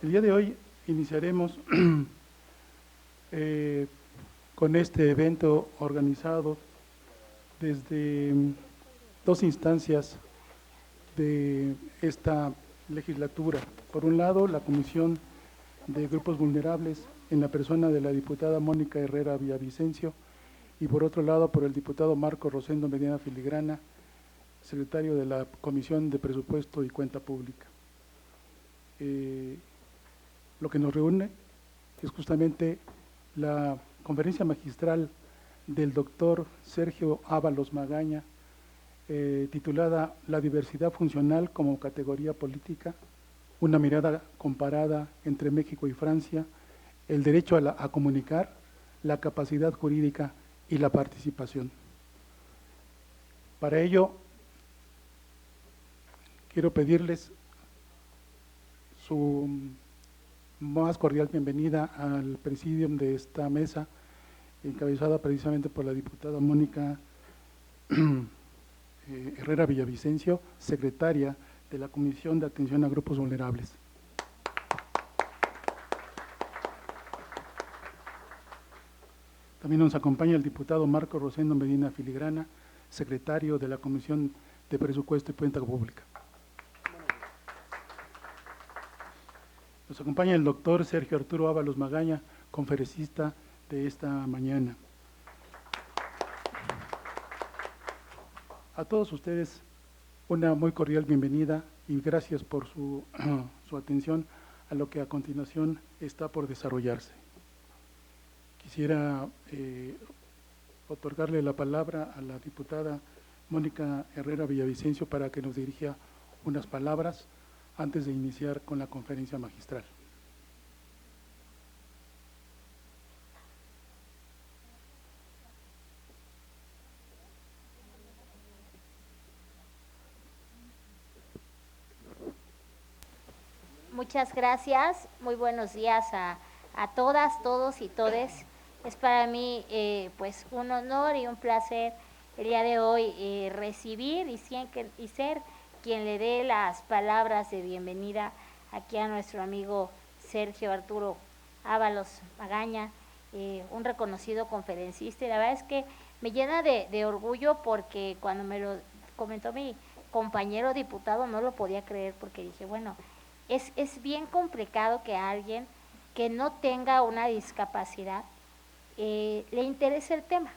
El día de hoy iniciaremos con este evento organizado desde dos instancias de esta legislatura. Por un lado, la Comisión de Grupos Vulnerables, en la persona de la diputada Mónica Herrera Villavicencio, y por otro lado, por el diputado Marco Rosendo Medina Filigrana, secretario de la Comisión de Presupuesto y Cuenta Pública. Lo que nos reúne es justamente la conferencia magistral del doctor Sergio Ábalos Magaña, titulada La diversidad funcional como categoría política, una mirada comparada entre México y Francia, el derecho a comunicar, la capacidad jurídica y la participación. Para ello, quiero pedirles su más cordial bienvenida al presidium de esta mesa, encabezada precisamente por la diputada Mónica Herrera Villavicencio, secretaria de la Comisión de Atención a Grupos Vulnerables. También nos acompaña el diputado Marco Rosendo Medina Filigrana, secretario de la Comisión de Presupuesto y Cuenta Pública. Nos acompaña el doctor Sergio Arturo Ábalos Magaña, conferencista de esta mañana. A todos ustedes una muy cordial bienvenida y gracias por su atención a lo que a continuación está por desarrollarse. Quisiera otorgarle la palabra a la diputada Mónica Herrera Villavicencio para que nos dirija unas palabras antes de iniciar con la conferencia magistral. Muchas gracias, muy buenos días a todas, todos y todes. Es para mí pues un honor y un placer el día de hoy recibir y ser quien le dé las palabras de bienvenida aquí a nuestro amigo Sergio Arturo Ábalos Magaña, un reconocido conferencista. Y la verdad es que me llena de orgullo porque cuando me lo comentó mi compañero diputado no lo podía creer, porque dije, bueno, es bien complicado que alguien que no tenga una discapacidad le interese el tema.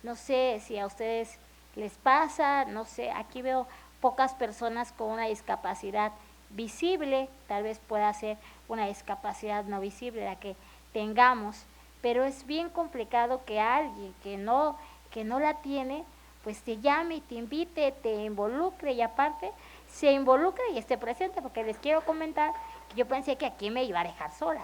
No sé si a ustedes les pasa, no sé, aquí veo pocas personas con una discapacidad visible, tal vez pueda ser una discapacidad no visible la que tengamos, pero es bien complicado que alguien que no la tiene, pues te llame y te invite, te involucre y aparte se involucre y esté presente, porque les quiero comentar que yo pensé que aquí me iba a dejar sola,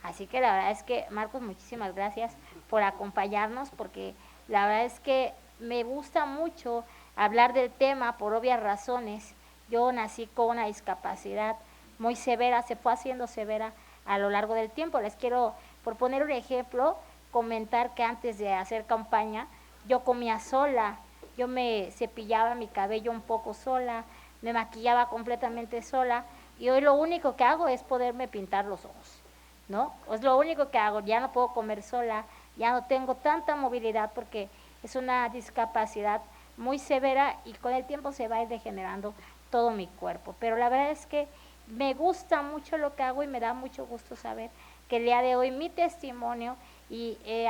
Así que la verdad es que, Marcos, muchísimas gracias por acompañarnos, porque la verdad es que me gusta mucho hablar del tema por obvias razones. Yo nací con una discapacidad muy severa, se fue haciendo severa a lo largo del tiempo. Les quiero, por poner un ejemplo, comentar que antes de hacer campaña yo comía sola, yo me cepillaba mi cabello un poco sola, me maquillaba completamente sola, y hoy lo único que hago es poderme pintar los ojos, ¿no? Es lo único que hago, ya no puedo comer sola, ya no tengo tanta movilidad porque es una discapacidad muy severa y con el tiempo se va a ir degenerando todo mi cuerpo. Pero la verdad es que me gusta mucho lo que hago y me da mucho gusto saber que el día de hoy mi testimonio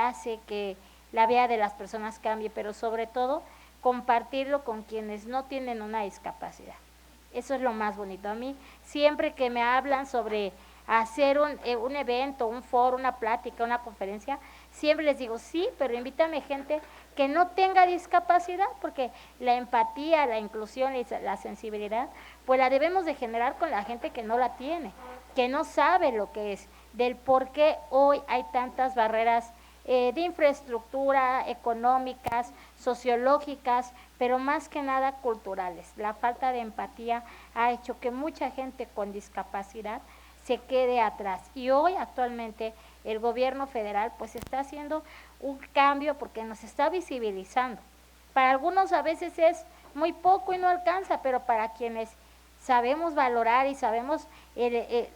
hace que la vida de las personas cambie, pero sobre todo compartirlo con quienes no tienen una discapacidad. Eso es lo más bonito. A mí, siempre que me hablan sobre hacer un evento, un foro, una plática, una conferencia, siempre les digo, sí, pero invítame gente que no tenga discapacidad, porque la empatía, la inclusión y la sensibilidad, pues la debemos de generar con la gente que no la tiene, que no sabe lo que es, del por qué hoy hay tantas barreras de infraestructura, económicas, sociológicas, pero más que nada culturales. La falta de empatía ha hecho que mucha gente con discapacidad se quede atrás. Y hoy actualmente el gobierno federal pues está haciendo un cambio porque nos está visibilizando. Para algunos a veces es muy poco y no alcanza, pero para quienes sabemos valorar y sabemos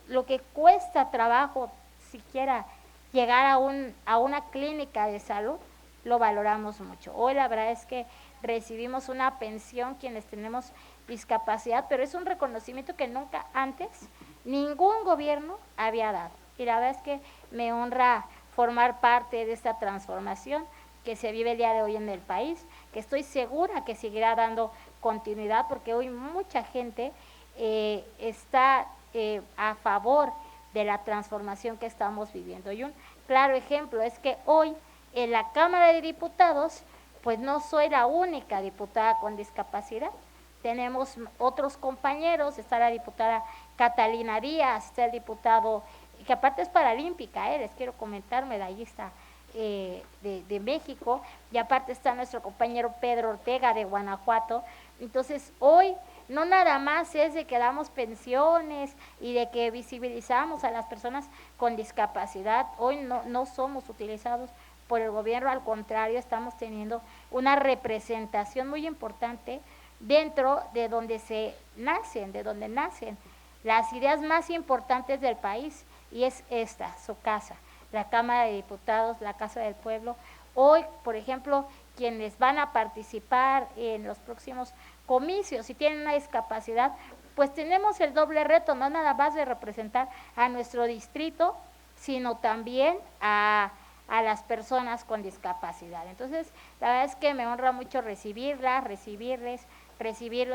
lo que cuesta trabajo siquiera llegar a una clínica de salud, lo valoramos mucho. Hoy la verdad es que recibimos una pensión quienes tenemos discapacidad, pero es un reconocimiento que nunca antes ningún gobierno había dado. Y la verdad es que me honra formar parte de esta transformación que se vive el día de hoy en el país, que estoy segura que seguirá dando continuidad, porque hoy mucha gente está a favor de la transformación que estamos viviendo. Y un claro ejemplo es que hoy en la Cámara de Diputados, pues no soy la única diputada con discapacidad. Tenemos otros compañeros, está la diputada Catalina Díaz, está el diputado, que aparte es paralímpica, les quiero comentar, medallista de México, y aparte está nuestro compañero Pedro Ortega de Guanajuato. Entonces hoy no nada más es de que damos pensiones y de que visibilizamos a las personas con discapacidad, hoy no somos utilizados por el gobierno, al contrario, estamos teniendo una representación muy importante dentro de donde de donde nacen las ideas más importantes del país, y es esta, su casa, la Cámara de Diputados, la Casa del Pueblo. Hoy, por ejemplo, quienes van a participar en los próximos comicios, si tienen una discapacidad, pues tenemos el doble reto, no nada más de representar a nuestro distrito, sino también a las personas con discapacidad. Entonces, la verdad es que me honra mucho recibirlos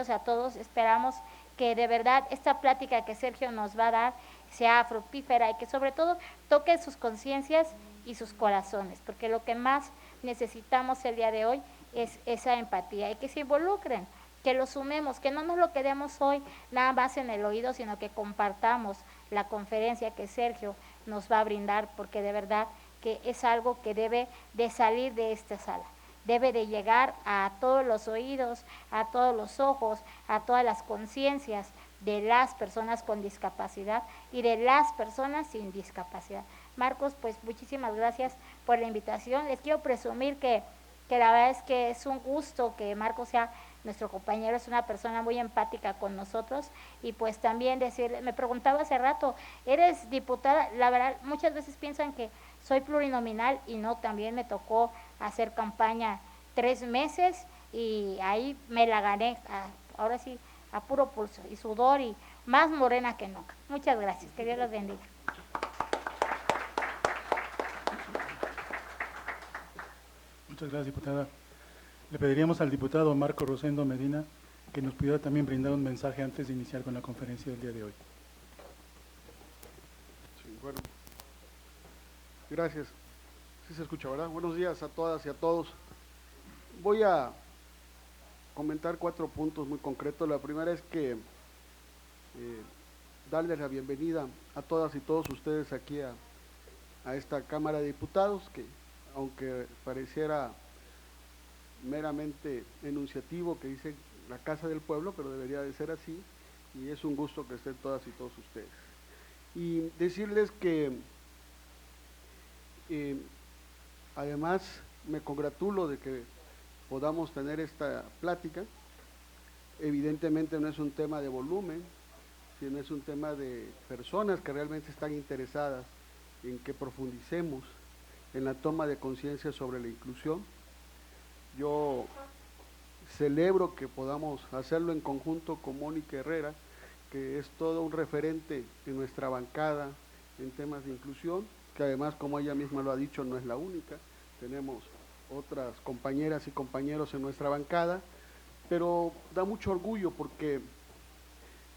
a todos. Esperamos que de verdad esta plática que Sergio nos va a dar sea fructífera y que sobre todo toque sus conciencias y sus corazones, porque lo que más necesitamos el día de hoy es esa empatía y que se involucren, que lo sumemos, que no nos lo quedemos hoy nada más en el oído, sino que compartamos la conferencia que Sergio nos va a brindar, porque de verdad que es algo que debe de salir de esta sala, debe de llegar a todos los oídos, a todos los ojos, a todas las conciencias de las personas con discapacidad y de las personas sin discapacidad. Marcos, pues muchísimas gracias por la invitación. Les quiero presumir que la verdad es que es un gusto que Marcos sea nuestro compañero, es una persona muy empática con nosotros, y pues también decir, me preguntaba hace rato, ¿eres diputada? La verdad, muchas veces piensan que soy plurinominal y no, también me tocó hacer campaña 3 meses y ahí me la gané, ahora sí, a puro pulso y sudor y más morena que nunca. Muchas gracias, que Dios los bendiga. Muchas gracias, diputada. Le pediríamos al diputado Marco Rosendo Medina que nos pudiera también brindar un mensaje antes de iniciar con la conferencia del día de hoy. Sí, bueno, gracias. Sí se escucha, ¿verdad? Buenos días a todas y a todos. Voy a comentar 4 puntos muy concretos. La primera es que darles la bienvenida a todas y todos ustedes aquí a esta Cámara de Diputados, que aunque pareciera meramente enunciativo que dice la Casa del Pueblo, pero debería de ser así, y es un gusto que estén todas y todos ustedes. Y decirles que además me congratulo de que podamos tener esta plática. Evidentemente no es un tema de volumen, sino es un tema de personas que realmente están interesadas en que profundicemos en la toma de conciencia sobre la inclusión. Yo celebro que podamos hacerlo en conjunto con Mónica Herrera, que es todo un referente en nuestra bancada en temas de inclusión, que además, como ella misma lo ha dicho, no es la única, tenemos otras compañeras y compañeros en nuestra bancada, pero da mucho orgullo porque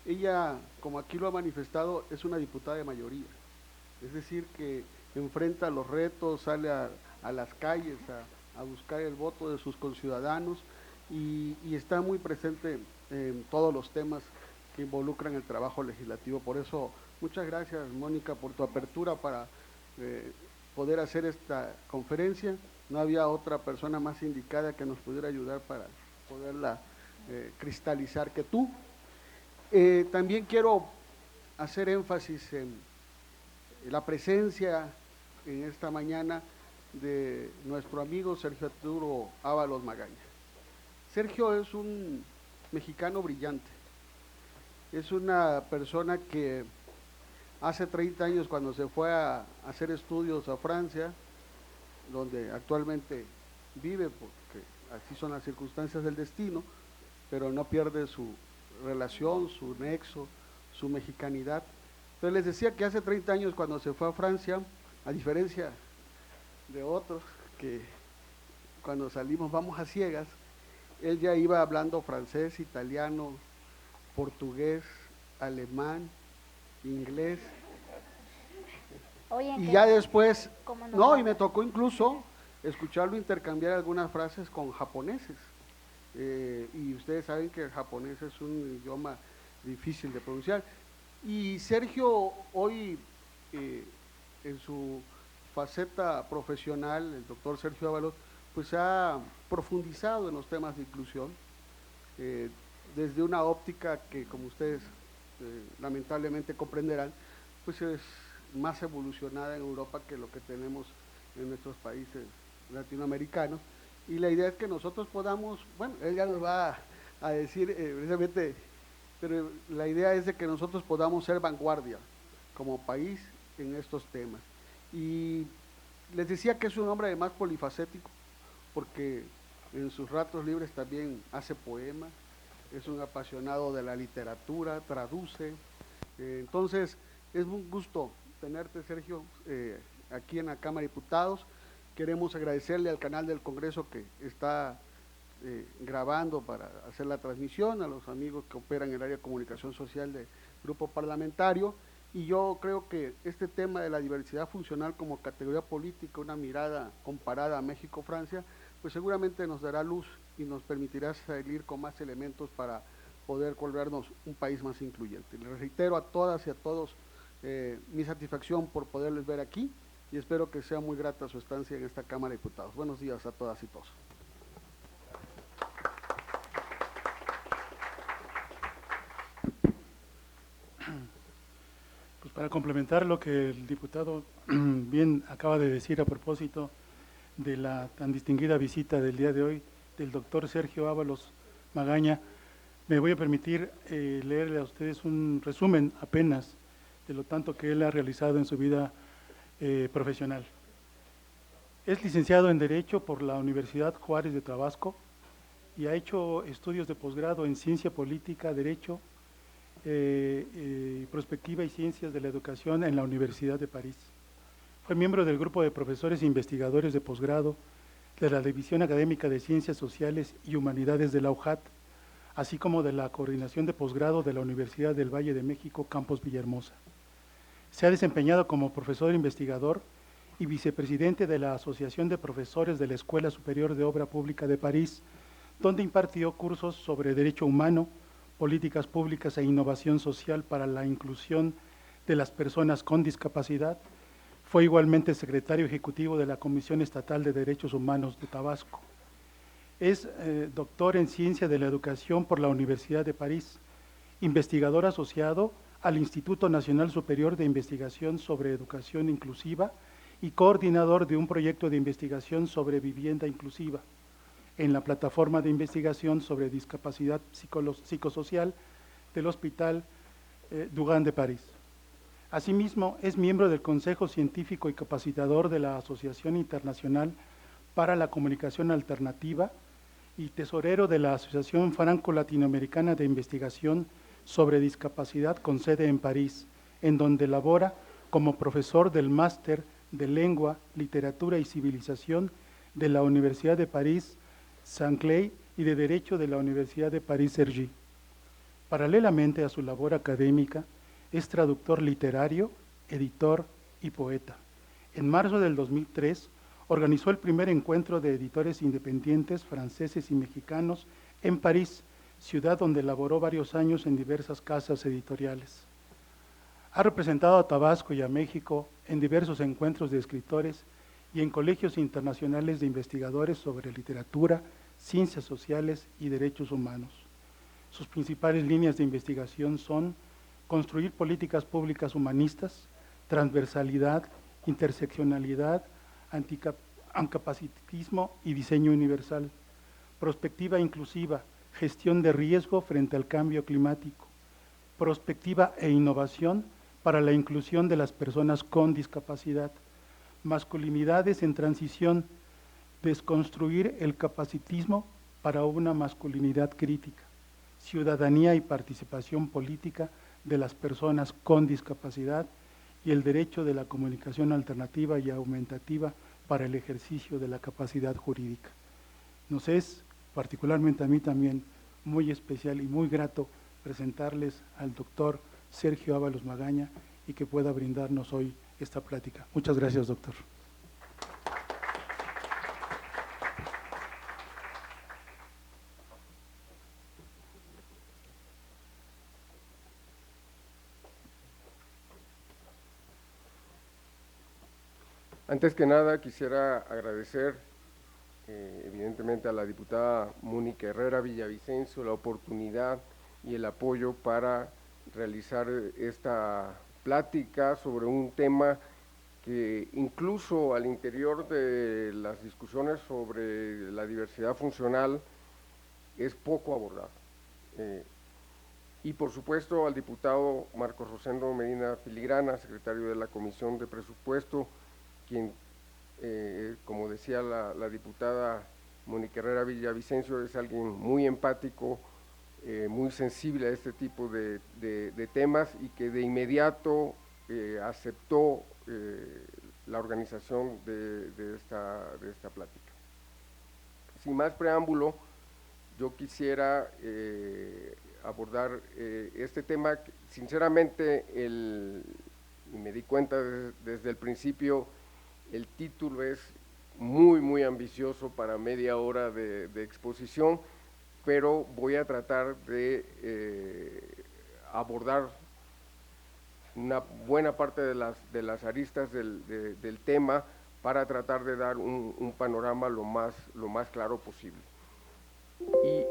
ella, como aquí lo ha manifestado, es una diputada de mayoría, es decir, que enfrenta los retos, sale a las calles a buscar el voto de sus conciudadanos y está muy presente en todos los temas que involucran el trabajo legislativo. Por eso, muchas gracias, Mónica, por tu apertura para poder hacer esta conferencia. No había otra persona más indicada que nos pudiera ayudar para poderla cristalizar que tú. También quiero hacer énfasis en la presencia en esta mañana de nuestro amigo Sergio Arturo Ábalos Magaña. Sergio es un mexicano brillante Es una persona que hace 30 años, cuando se fue a hacer estudios a Francia, donde actualmente vive, porque así son las circunstancias del destino, pero no pierde su relación, su nexo, su mexicanidad. Entonces les decía que hace 30 años, cuando se fue a Francia, a diferencia de otros que cuando salimos vamos a ciegas, él ya iba hablando francés, italiano, portugués, alemán, inglés, Oye, y ya después, ¿cómo no, y me tocó incluso escucharlo intercambiar algunas frases con japoneses. Y ustedes saben que el japonés es un idioma difícil de pronunciar. Y Sergio hoy, en su faceta profesional, el doctor Sergio Ábalos, pues ha profundizado en los temas de inclusión, desde una óptica que, como ustedes lamentablemente comprenderán, pues es más evolucionada en Europa que lo que tenemos en nuestros países latinoamericanos. Y la idea es que nosotros podamos, bueno, él ya nos va a decir precisamente, pero la idea es de que nosotros podamos ser vanguardia como país en estos temas. Y les decía que es un hombre además polifacético, porque en sus ratos libres también hace poemas, es un apasionado de la literatura, traduce. Entonces, es un gusto tenerte, Sergio, aquí en la Cámara de Diputados. Queremos agradecerle al canal del Congreso que está grabando para hacer la transmisión, a los amigos que operan en el área de comunicación social del grupo parlamentario, y yo creo que este tema de la diversidad funcional como categoría política, una mirada comparada a México-Francia, pues seguramente nos dará luz y nos permitirá salir con más elementos para poder volvernos un país más incluyente. Les reitero a todas y a todos mi satisfacción por poderles ver aquí, y espero que sea muy grata su estancia en esta Cámara de Diputados. Buenos días a todas y todos. Pues para complementar lo que el diputado bien acaba de decir a propósito de la tan distinguida visita del día de hoy del doctor Sergio Ábalos Magaña, me voy a permitir leerle a ustedes un resumen apenas de lo tanto que él ha realizado en su vida profesional. Es licenciado en Derecho por la Universidad Juárez de Tabasco y ha hecho estudios de posgrado en Ciencia Política, Derecho, Prospectiva y Ciencias de la Educación en la Universidad de París. Fue miembro del grupo de profesores e investigadores de posgrado de la División Académica de Ciencias Sociales y Humanidades de la UJAT, así como de la Coordinación de Posgrado de la Universidad del Valle de México, Campus Villahermosa. Se ha desempeñado como profesor investigador y vicepresidente de la Asociación de Profesores de la Escuela Superior de Obra Pública de París, donde impartió cursos sobre derecho humano, políticas públicas e innovación social para la inclusión de las personas con discapacidad. Fue igualmente secretario ejecutivo de la Comisión Estatal de Derechos Humanos de Tabasco. Es doctor en Ciencia de la Educación por la Universidad de París, investigador asociado al Instituto Nacional Superior de Investigación sobre Educación Inclusiva y coordinador de un proyecto de investigación sobre vivienda inclusiva en la plataforma de investigación sobre discapacidad psicosocial del Hospital Dugin de París. Asimismo, es miembro del Consejo Científico y Capacitador de la Asociación Internacional para la Comunicación Alternativa y tesorero de la Asociación Franco-Latinoamericana de Investigación sobre Discapacidad con sede en París, en donde labora como profesor del Máster de Lengua, Literatura y Civilización de la Universidad de París, Saint-Clair y de Derecho de la Universidad de París-Cergy. Paralelamente a su labor académica, es traductor literario, editor y poeta. En marzo del 2003, organizó el primer encuentro de editores independientes franceses y mexicanos en París, ciudad donde laboró varios años en diversas casas editoriales. Ha representado a Tabasco y a México en diversos encuentros de escritores y en colegios internacionales de investigadores sobre literatura, ciencias sociales y derechos humanos. Sus principales líneas de investigación son construir políticas públicas humanistas, transversalidad, interseccionalidad, anticapacitismo y diseño universal, prospectiva inclusiva, gestión de riesgo frente al cambio climático, prospectiva e innovación para la inclusión de las personas con discapacidad, masculinidades en transición, desconstruir el capacitismo para una masculinidad crítica, ciudadanía y participación política de las personas con discapacidad y el derecho de la comunicación alternativa y aumentativa para el ejercicio de la capacidad jurídica. Nos es, particularmente a mí también, muy especial y muy grato presentarles al doctor Sergio Ábalos Magaña y que pueda brindarnos hoy esta plática. Muchas gracias, doctor. Antes que nada, quisiera agradecer evidentemente a la diputada Mónica Herrera Villavicencio la oportunidad y el apoyo para realizar esta plática sobre un tema que incluso al interior de las discusiones sobre la diversidad funcional es poco abordado. Y por supuesto al diputado Marcos Rosendo Medina Filigrana, secretario de la Comisión de Presupuesto, quien, como decía la diputada Mónica Herrera Villavicencio, es alguien muy empático, muy sensible a este tipo de temas y que de inmediato aceptó la organización de esta plática. Sin más preámbulo, yo quisiera abordar este tema. Sinceramente, y me di cuenta desde el principio, el título es muy ambicioso para media hora de exposición, pero voy a tratar de abordar una buena parte de las aristas del tema para tratar de dar un panorama lo más claro posible. Y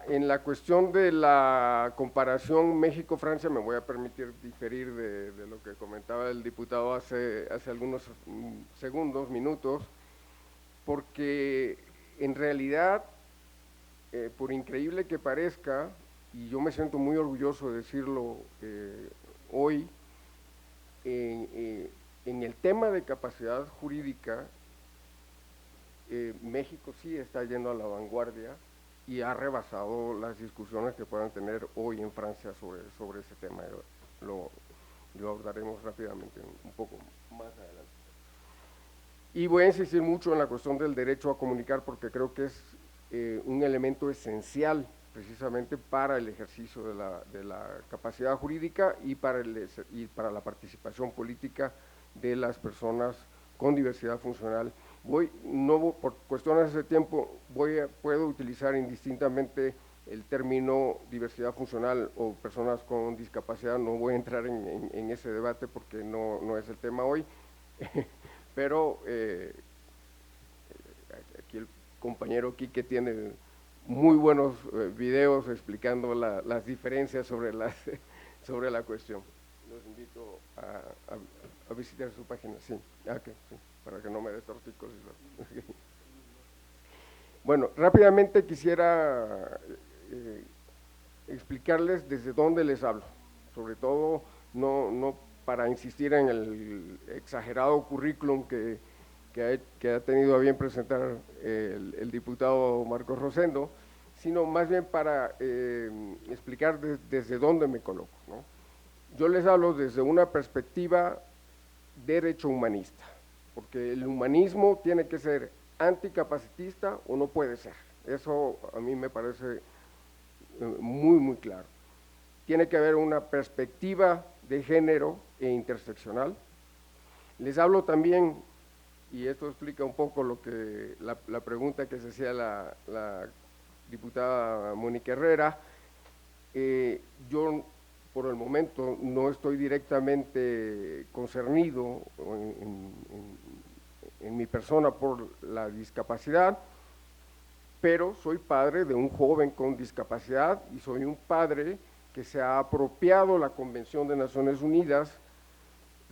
en la cuestión de la comparación México-Francia, me voy a permitir diferir de lo que comentaba el diputado hace algunos minutos, porque en realidad, por increíble que parezca, y yo me siento muy orgulloso de decirlo hoy, en el tema de capacidad jurídica, México sí está yendo a la vanguardia y ha rebasado las discusiones que puedan tener hoy en Francia sobre ese tema. Lo abordaremos rápidamente un poco más adelante. Y voy a insistir mucho en la cuestión del derecho a comunicar porque creo que es un elemento esencial precisamente para el ejercicio de la capacidad jurídica y para la participación política de las personas con diversidad funcional. Por cuestiones de tiempo, puedo utilizar indistintamente el término diversidad funcional o personas con discapacidad. No voy a entrar en ese debate porque no es el tema hoy, pero aquí el compañero Quique tiene muy buenos videos explicando las diferencias sobre la cuestión. Los invito a visitar su página, sí, sí, para que no me dé torticos. Bueno, rápidamente quisiera explicarles desde dónde les hablo, sobre todo no para insistir en el exagerado currículum que ha tenido a bien presentar el diputado Marcos Rosendo, sino más bien para explicar desde dónde me coloco, ¿no? Yo les hablo desde una perspectiva derecho humanista, porque el humanismo tiene que ser anticapacitista o no puede ser. Eso a mí me parece muy claro. Tiene que haber una perspectiva de género e interseccional. Les hablo también, y esto explica un poco lo que la pregunta que se hacía la diputada Mónica Herrera. Yo por el momento no estoy directamente concernido en mi persona por la discapacidad, pero soy padre de un joven con discapacidad y soy un padre que se ha apropiado la Convención de Naciones Unidas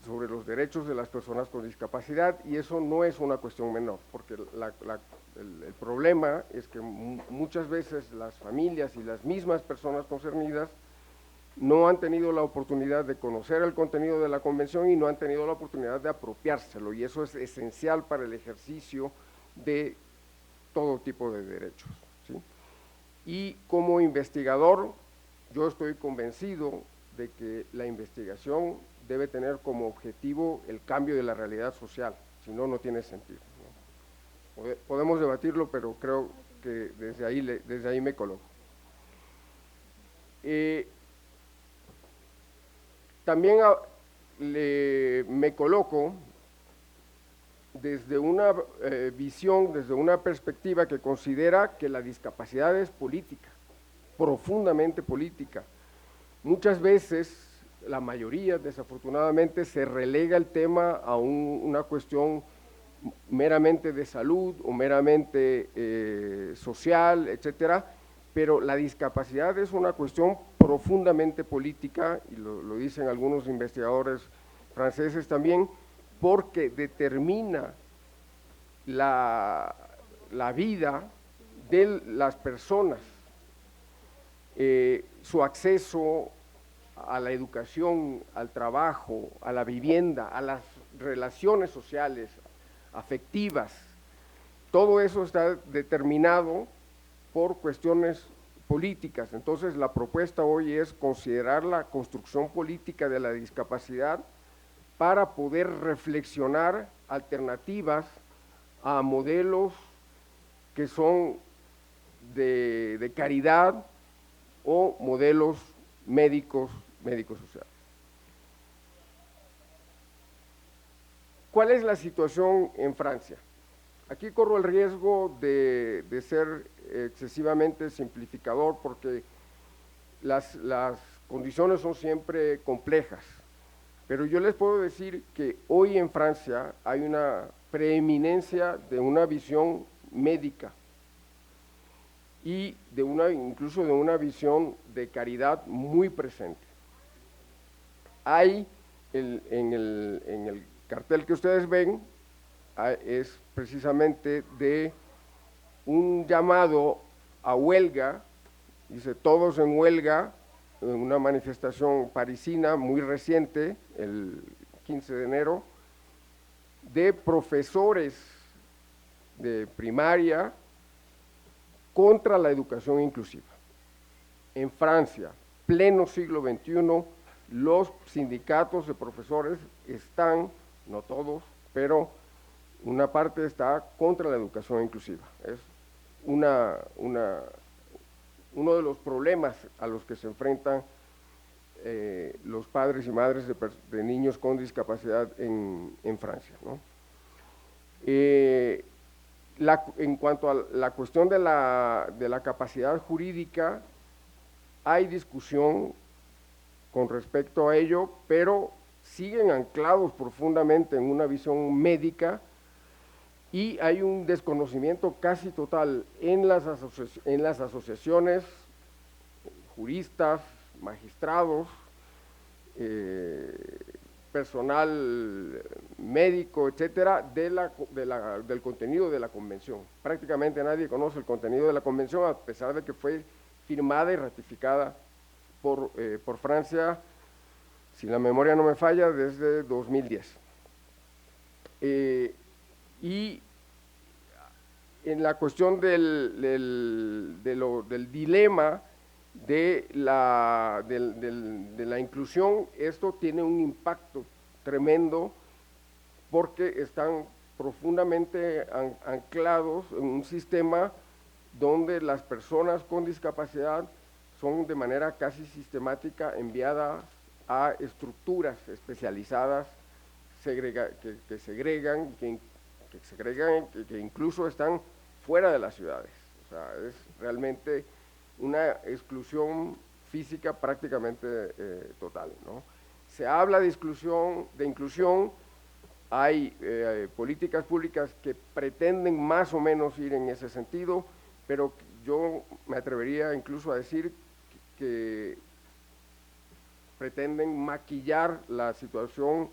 sobre los derechos de las personas con discapacidad, y eso no es una cuestión menor, porque el problema es que muchas veces las familias y las mismas personas concernidas no han tenido la oportunidad de conocer el contenido de la convención y no han tenido la oportunidad de apropiárselo, y eso es esencial para el ejercicio de todo tipo de derechos, ¿sí? Y como investigador, yo estoy convencido de que la investigación debe tener como objetivo el cambio de la realidad social, si no, no tiene sentido, ¿no? Podemos debatirlo, pero creo que desde ahí me coloco. También me coloco desde una visión, desde una perspectiva que considera que la discapacidad es política, profundamente política. Muchas veces, la mayoría desafortunadamente, se relega el tema a una cuestión meramente de salud o meramente social, etcétera, pero la discapacidad es una cuestión profundamente política, y lo dicen algunos investigadores franceses también, porque determina la vida de las personas, su acceso a la educación, al trabajo, a la vivienda, a las relaciones sociales, afectivas. Todo eso está determinado por cuestiones políticas. Entonces, la propuesta hoy es considerar la construcción política de la discapacidad para poder reflexionar alternativas a modelos que son de caridad o modelos médicos sociales. ¿Cuál es la situación en Francia? Aquí corro el riesgo de ser excesivamente simplificador, porque las condiciones son siempre complejas, pero yo les puedo decir que hoy en Francia hay una preeminencia de una visión médica y incluso de una visión de caridad muy presente. Hay en el cartel que ustedes ven, es precisamente de un llamado a huelga, dice todos en huelga, en una manifestación parisina muy reciente, el 15 de enero, de profesores de primaria contra la educación inclusiva. En Francia, pleno siglo XXI, los sindicatos de profesores están, no todos, pero una parte está contra la educación inclusiva. Es uno de los problemas a los que se enfrentan los padres y madres de niños con discapacidad en Francia, ¿no? En cuanto a la cuestión de la capacidad jurídica, hay discusión con respecto a ello, pero siguen anclados profundamente en una visión médica, y hay un desconocimiento casi total en las asociaciones, juristas, magistrados, personal médico, etcétera, del contenido de la convención. Prácticamente nadie conoce el contenido de la convención, a pesar de que fue firmada y ratificada por Francia, si la memoria no me falla, desde 2010. Y en la cuestión del dilema de la inclusión, esto tiene un impacto tremendo, porque están profundamente anclados en un sistema donde las personas con discapacidad son de manera casi sistemática enviadas a estructuras especializadas que segregan, que incluso están fuera de las ciudades. O sea, es realmente una exclusión física prácticamente total, ¿no? Se habla de inclusión, hay políticas públicas que pretenden más o menos ir en ese sentido, pero yo me atrevería incluso a decir que pretenden maquillar la situación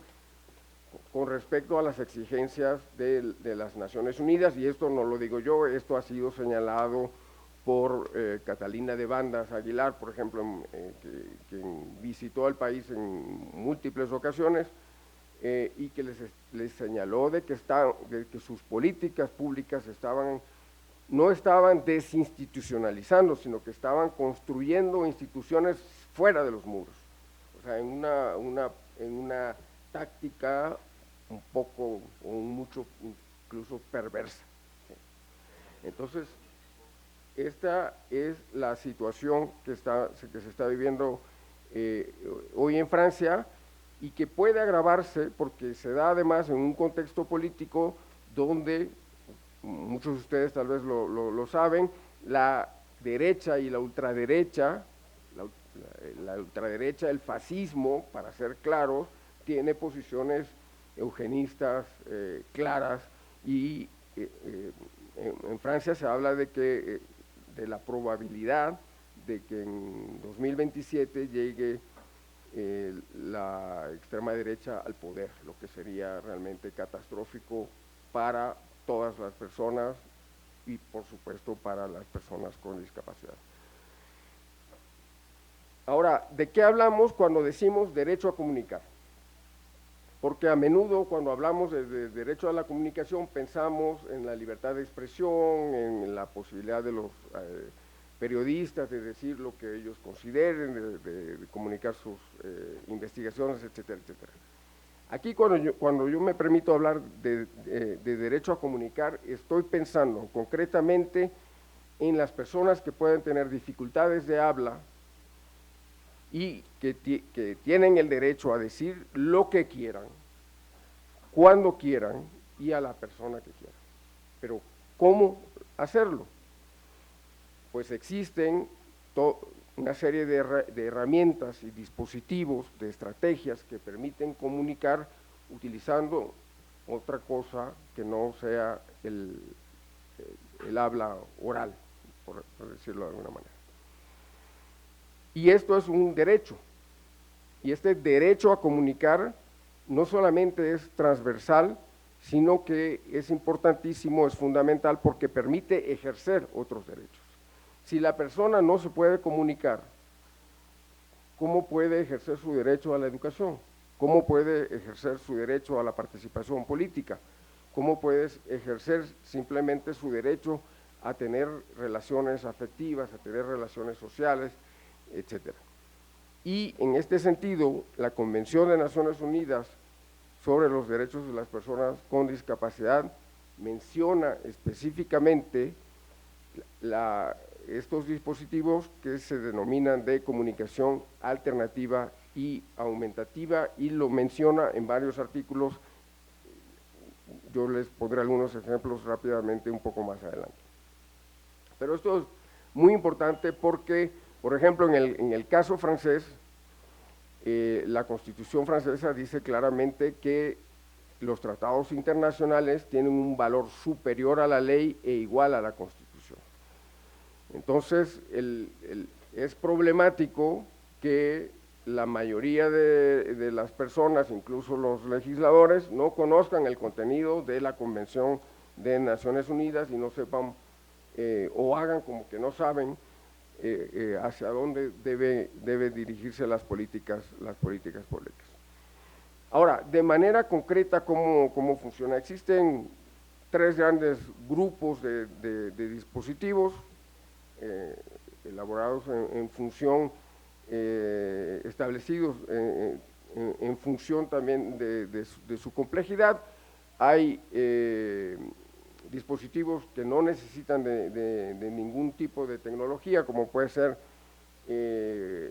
con respecto a las exigencias de las Naciones Unidas, y esto no lo digo yo, esto ha sido señalado por Catalina de Bandas Aguilar, por ejemplo, quien visitó el país en múltiples ocasiones, y que les señaló de que sus políticas públicas no estaban desinstitucionalizando, sino que estaban construyendo instituciones fuera de los muros, o sea, en una táctica un poco o mucho incluso perversa. Entonces, esta es la situación que se está viviendo hoy en Francia, y que puede agravarse porque se da además en un contexto político donde, muchos de ustedes tal vez lo saben, la derecha y la ultraderecha, el fascismo, para ser claros, tiene posiciones eugenistas claras, y en Francia se habla de la probabilidad de que en 2027 llegue la extrema derecha al poder, lo que sería realmente catastrófico para todas las personas y por supuesto para las personas con discapacidad. Ahora, ¿de qué hablamos cuando decimos derecho a comunicar? Porque a menudo cuando hablamos de derecho a la comunicación pensamos en la libertad de expresión, en la posibilidad de los periodistas de decir lo que ellos consideren, de comunicar sus investigaciones, etcétera, etcétera. Aquí cuando yo me permito hablar de derecho a comunicar, estoy pensando concretamente en las personas que pueden tener dificultades de habla y que tienen el derecho a decir lo que quieran, cuando quieran y a la persona que quieran. Pero ¿cómo hacerlo? Pues existen una serie de herramientas y dispositivos, de estrategias que permiten comunicar utilizando otra cosa que no sea el habla oral, por decirlo de alguna manera. Y esto es un derecho, y este derecho a comunicar no solamente es transversal, sino que es importantísimo, es fundamental, porque permite ejercer otros derechos. Si la persona no se puede comunicar, ¿cómo puede ejercer su derecho a la educación? ¿Cómo puede ejercer su derecho a la participación política? ¿Cómo puede ejercer simplemente su derecho a tener relaciones afectivas, a tener relaciones sociales, etcétera? Y en este sentido, la Convención de Naciones Unidas sobre los Derechos de las Personas con Discapacidad menciona específicamente estos dispositivos que se denominan de comunicación alternativa y aumentativa, y lo menciona en varios artículos. Yo les pondré algunos ejemplos rápidamente un poco más adelante. Pero esto es muy importante porque, por ejemplo, en el caso francés, la Constitución francesa dice claramente que los tratados internacionales tienen un valor superior a la ley e igual a la Constitución. Entonces, es problemático que la mayoría de las personas, incluso los legisladores, no conozcan el contenido de la Convención de Naciones Unidas y no sepan o hagan como que no saben hacia dónde debe dirigirse las políticas públicas. Ahora, de manera concreta, ¿cómo funciona? Existen tres grandes grupos de dispositivos elaborados en función, establecidos en función también de su complejidad. Hay dispositivos que no necesitan de ningún tipo de tecnología, como puede ser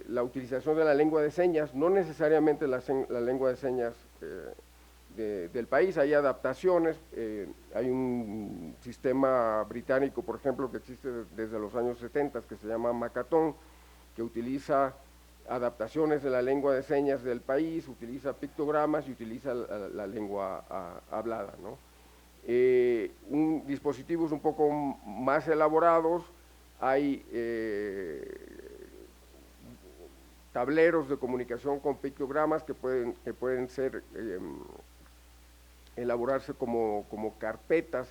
la utilización de la lengua de señas, no necesariamente la lengua de señas del país. Hay adaptaciones, hay un sistema británico, por ejemplo, que existe desde los años 70, que se llama Makaton, que utiliza adaptaciones de la lengua de señas del país, utiliza pictogramas y utiliza la lengua hablada, ¿no? Dispositivos un poco más elaborados, hay tableros de comunicación con pictogramas que pueden ser elaborarse como carpetas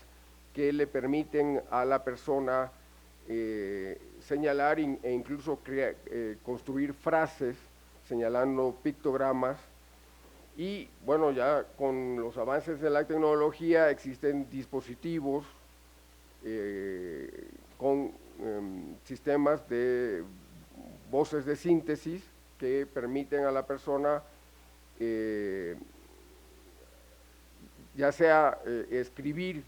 que le permiten a la persona señalar e incluso construir frases señalando pictogramas. Y bueno, ya con los avances de la tecnología existen dispositivos con sistemas de voces de síntesis que permiten a la persona ya sea escribir,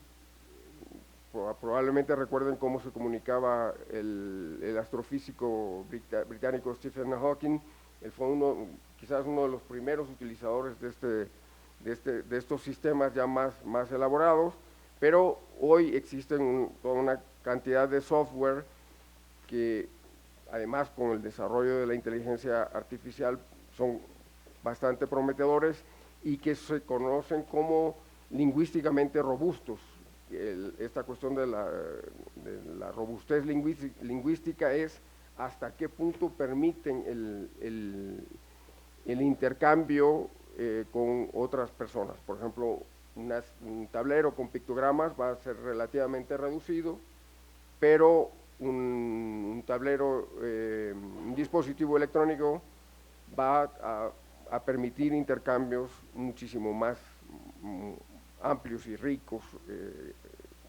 probablemente recuerden cómo se comunicaba el astrofísico británico Stephen Hawking. Él fue quizás uno de los primeros utilizadores de estos sistemas ya más elaborados, pero hoy existen toda una cantidad de software que además con el desarrollo de la inteligencia artificial son bastante prometedores y que se conocen como lingüísticamente robustos. Esta cuestión de la robustez lingüística es hasta qué punto permiten el intercambio con otras personas. Por ejemplo, un tablero con pictogramas va a ser relativamente reducido, pero un tablero, un dispositivo electrónico va a permitir intercambios muchísimo más amplios y ricos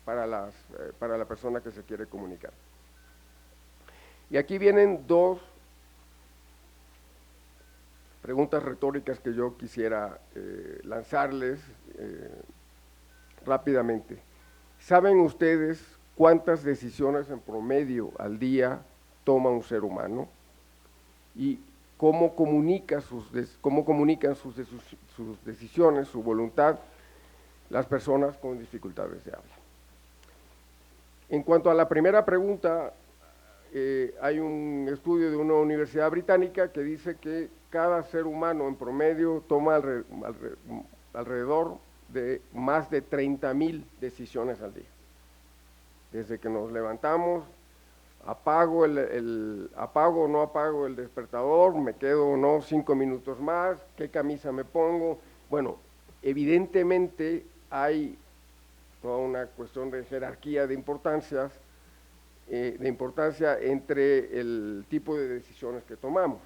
para la persona que se quiere comunicar. Y aquí vienen dos preguntas retóricas que yo quisiera lanzarles rápidamente. ¿Saben ustedes cuántas decisiones en promedio al día toma un ser humano? ¿Y cómo comunican sus decisiones, su voluntad, las personas con dificultades de habla? En cuanto a la primera pregunta, hay un estudio de una universidad británica que dice que cada ser humano en promedio toma alrededor de más de 30,000 decisiones al día. Desde que nos levantamos, apago o no apago el despertador, me quedo o no 5 minutos más, qué camisa me pongo. Bueno, evidentemente hay toda una cuestión de jerarquía de importancia entre el tipo de decisiones que tomamos.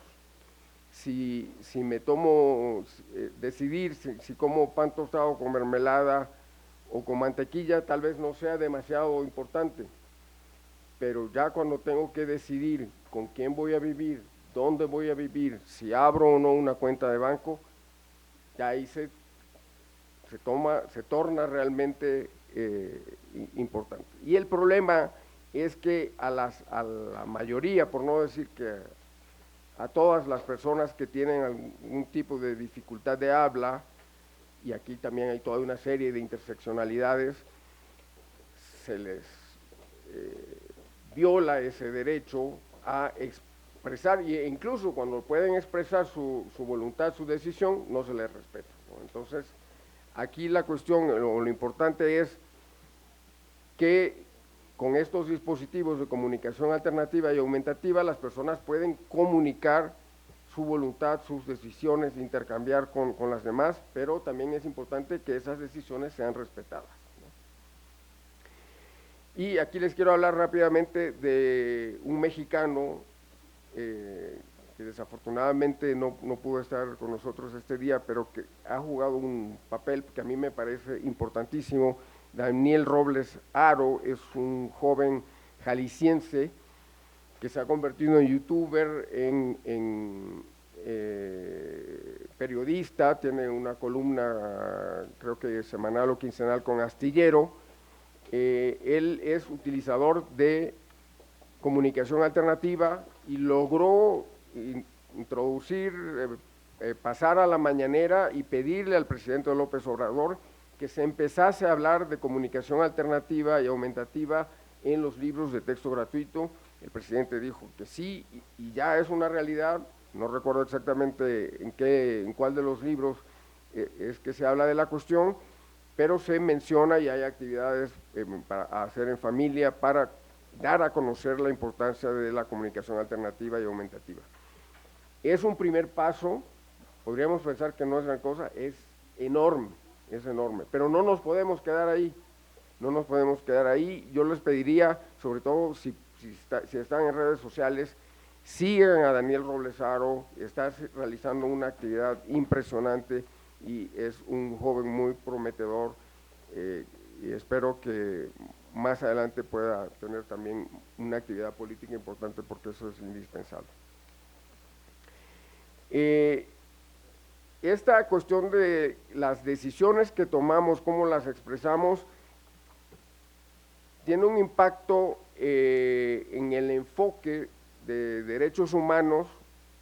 Si me tomo decidir si como pan tostado con mermelada o con mantequilla, tal vez no sea demasiado importante, pero ya cuando tengo que decidir con quién voy a vivir, dónde voy a vivir, si abro o no una cuenta de banco, ya ahí se torna realmente importante. Y el problema es que a la mayoría, por no decir que a todas las personas que tienen algún tipo de dificultad de habla, y aquí también hay toda una serie de interseccionalidades, se les viola ese derecho a expresar, e incluso cuando pueden expresar su voluntad, su decisión, no se les respeta, ¿no? Entonces, aquí la cuestión, lo importante es que con estos dispositivos de comunicación alternativa y aumentativa, las personas pueden comunicar su voluntad, sus decisiones, intercambiar con las demás, pero también es importante que esas decisiones sean respetadas, ¿no? Y aquí les quiero hablar rápidamente de un mexicano que desafortunadamente no pudo estar con nosotros este día, pero que ha jugado un papel que a mí me parece importantísimo. Daniel Robles Aro es un joven jalisciense que se ha convertido en youtuber, en periodista, tiene una columna, creo que semanal o quincenal con Astillero. Él es utilizador de comunicación alternativa y logró introducir, pasar a la mañanera y pedirle al presidente López Obrador que se empezase a hablar de comunicación alternativa y aumentativa en los libros de texto gratuito. El presidente dijo que sí, y ya es una realidad. No recuerdo exactamente en cuál de los libros es que se habla de la cuestión, pero se menciona y hay actividades para hacer en familia para dar a conocer la importancia de la comunicación alternativa y aumentativa. Es un primer paso, podríamos pensar que no es gran cosa, es enorme, es enorme, pero no nos podemos quedar ahí, no nos podemos quedar ahí. Yo les pediría, sobre todo si están en redes sociales, sigan a Daniel Robles-Haro, está realizando una actividad impresionante y es un joven muy prometedor, y espero que más adelante pueda tener también una actividad política importante, porque eso es indispensable. Esta cuestión de las decisiones que tomamos, cómo las expresamos, tiene un impacto en el enfoque de derechos humanos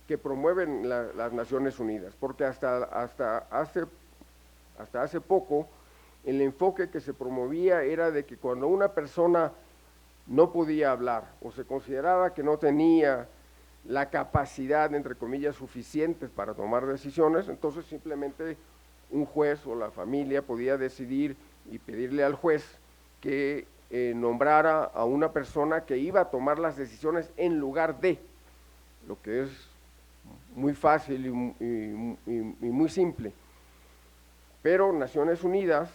que promueven las Naciones Unidas, porque hasta hace poco el enfoque que se promovía era de que cuando una persona no podía hablar o se consideraba que no tenía la capacidad, entre comillas, suficiente para tomar decisiones, entonces simplemente un juez o la familia podía decidir y pedirle al juez que nombrara a una persona que iba a tomar las decisiones en lugar de, lo que es muy fácil y muy simple. Pero Naciones Unidas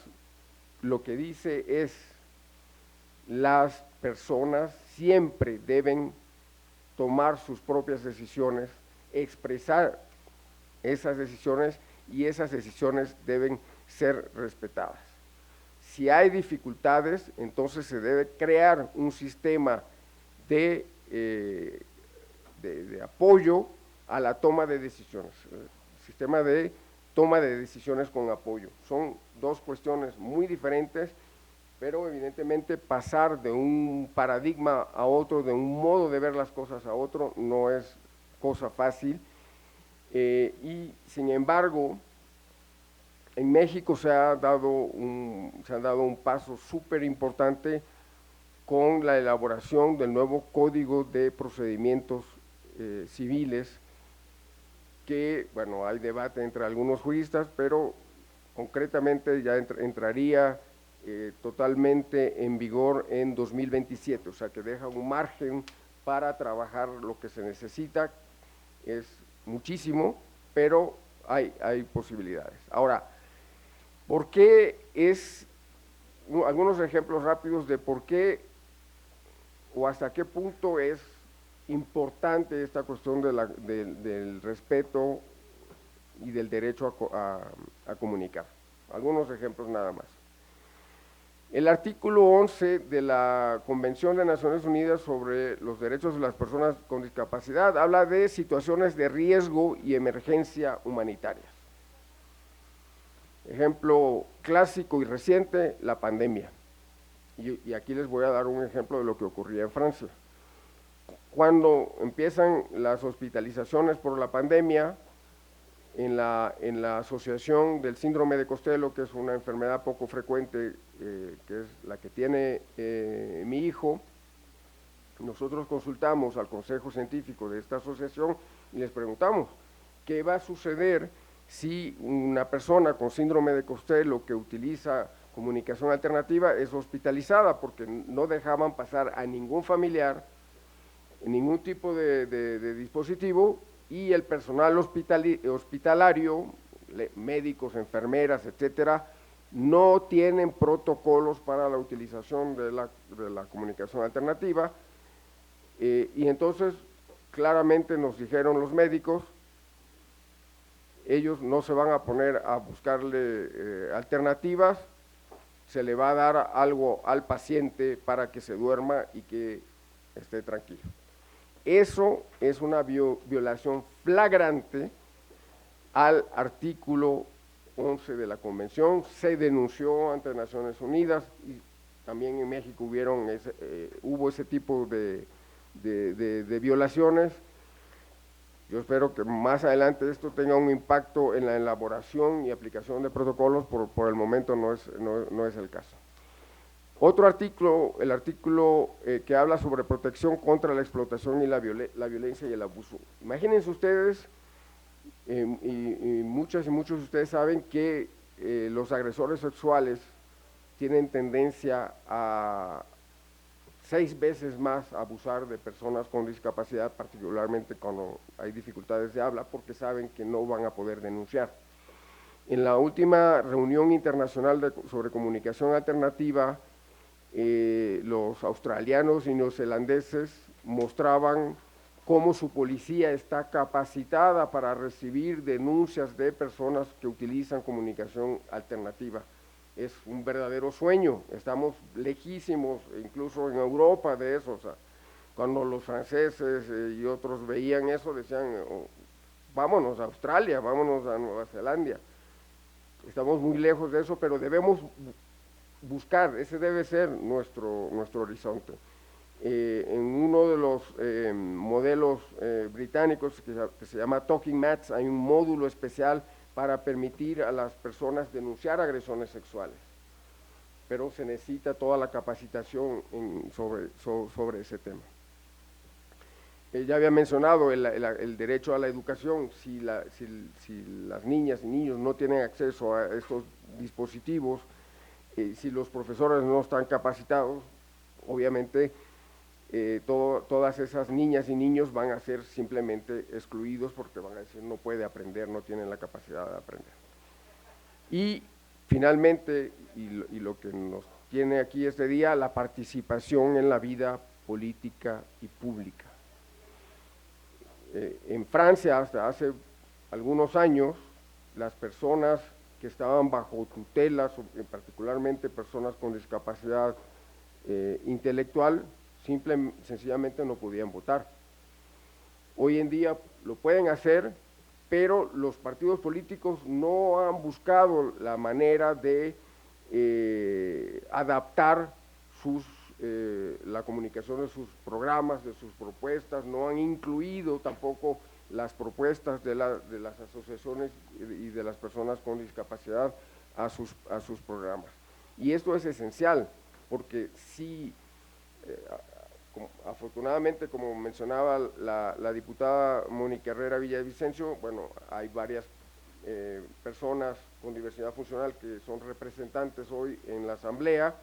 lo que dice es: las personas siempre deben tomar sus propias decisiones, expresar esas decisiones, y esas decisiones deben ser respetadas. Si hay dificultades, entonces se debe crear un sistema de apoyo a la toma de decisiones, sistema de toma de decisiones con apoyo. Son dos cuestiones muy diferentes, pero evidentemente pasar de un paradigma a otro, de un modo de ver las cosas a otro, no es cosa fácil, y sin embargo, en México se ha dado un paso súper importante con la elaboración del nuevo Código de Procedimientos Civiles, que, bueno, hay debate entre algunos juristas, pero concretamente ya entraría totalmente en vigor en 2027, o sea que deja un margen para trabajar lo que se necesita. Es muchísimo, pero hay posibilidades. Ahora, ¿por qué algunos ejemplos rápidos de por qué o hasta qué punto es importante esta cuestión del respeto y del derecho a comunicar? Algunos ejemplos nada más. El artículo 11 de la Convención de Naciones Unidas sobre los Derechos de las Personas con Discapacidad habla de situaciones de riesgo y emergencia humanitarias. Ejemplo clásico y reciente, la pandemia. Y aquí les voy a dar un ejemplo de lo que ocurría en Francia. Cuando empiezan las hospitalizaciones por la pandemia, en la asociación del síndrome de Costello, que es una enfermedad poco frecuente, que es la que tiene mi hijo, nosotros consultamos al consejo científico de esta asociación y les preguntamos, ¿qué va a suceder si una persona con síndrome de Costello que utiliza comunicación alternativa es hospitalizada? Porque no dejaban pasar a ningún familiar, ningún tipo de dispositivo, y el personal hospitalario, médicos, enfermeras, etcétera, no tienen protocolos para la utilización de la comunicación alternativa, y entonces claramente nos dijeron los médicos, ellos no se van a poner a buscarle alternativas, se le va a dar algo al paciente para que se duerma y que esté tranquilo. Eso es una violación flagrante al artículo 11 de la Convención. Se denunció ante Naciones Unidas y también en México hubo ese tipo de violaciones. Yo espero que más adelante esto tenga un impacto en la elaboración y aplicación de protocolos, por el momento no es el caso. Otro artículo, el artículo que habla sobre protección contra la explotación y la violencia y el abuso. Imagínense ustedes, y muchas y muchos de ustedes saben que los agresores sexuales tienen tendencia a 6 veces más abusar de personas con discapacidad, particularmente cuando hay dificultades de habla, porque saben que no van a poder denunciar. En la última reunión internacional sobre comunicación alternativa, los australianos y neozelandeses mostraban cómo su policía está capacitada para recibir denuncias de personas que utilizan comunicación alternativa. Es un verdadero sueño, estamos lejísimos, incluso en Europa, de eso. O sea, cuando los franceses y otros veían eso, decían, oh, vámonos a Australia, vámonos a Nueva Zelanda. Estamos muy lejos de eso, pero debemos buscar, ese debe ser nuestro horizonte. En uno de los modelos británicos que se llama Talking Mats, hay un módulo especial para permitir a las personas denunciar agresiones sexuales, pero se necesita toda la capacitación sobre ese tema. Ya había mencionado el derecho a la educación. Si las niñas y niños no tienen acceso a estos dispositivos, si los profesores no están capacitados, obviamente todas esas niñas y niños van a ser simplemente excluidos porque van a decir no puede aprender, no tienen la capacidad de aprender. Y finalmente, y lo que nos tiene aquí este día, la participación en la vida política y pública. En Francia, hasta hace algunos años, las personas que estaban bajo tutela, particularmente personas con discapacidad intelectual, sencillamente no podían votar. Hoy en día lo pueden hacer, pero los partidos políticos no han buscado la manera de adaptar la comunicación de sus programas, de sus propuestas, no han incluido tampoco las propuestas de las asociaciones y de las personas con discapacidad a sus programas. Y esto es esencial, porque si, afortunadamente, como mencionaba la diputada Mónica Herrera Villavicencio, bueno, hay varias personas con diversidad funcional que son representantes hoy en la Asamblea,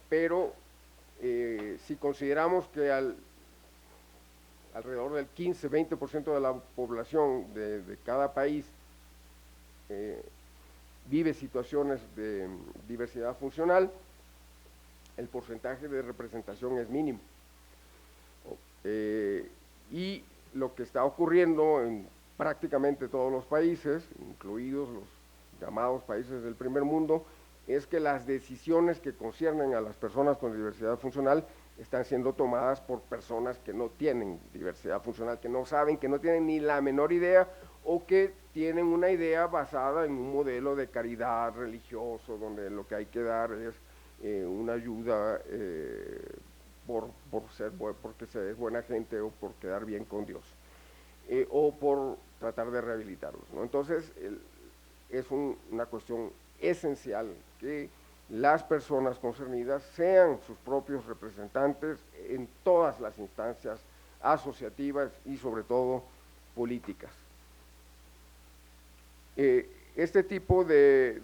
pero si consideramos que alrededor del 15-20% de la población de cada país vive situaciones de diversidad funcional, el porcentaje de representación es mínimo. Y lo que está ocurriendo en prácticamente todos los países, incluidos los llamados países del primer mundo, es que las decisiones que conciernen a las personas con diversidad funcional están siendo tomadas por personas que no tienen diversidad funcional, que no saben, que no tienen ni la menor idea, o que tienen una idea basada en un modelo de caridad religioso, donde lo que hay que dar es una ayuda porque se es buena gente o por quedar bien con Dios, o por tratar de rehabilitarlos, ¿no? Entonces, es una cuestión esencial que las personas concernidas sean sus propios representantes en todas las instancias asociativas y sobre todo políticas. Este tipo de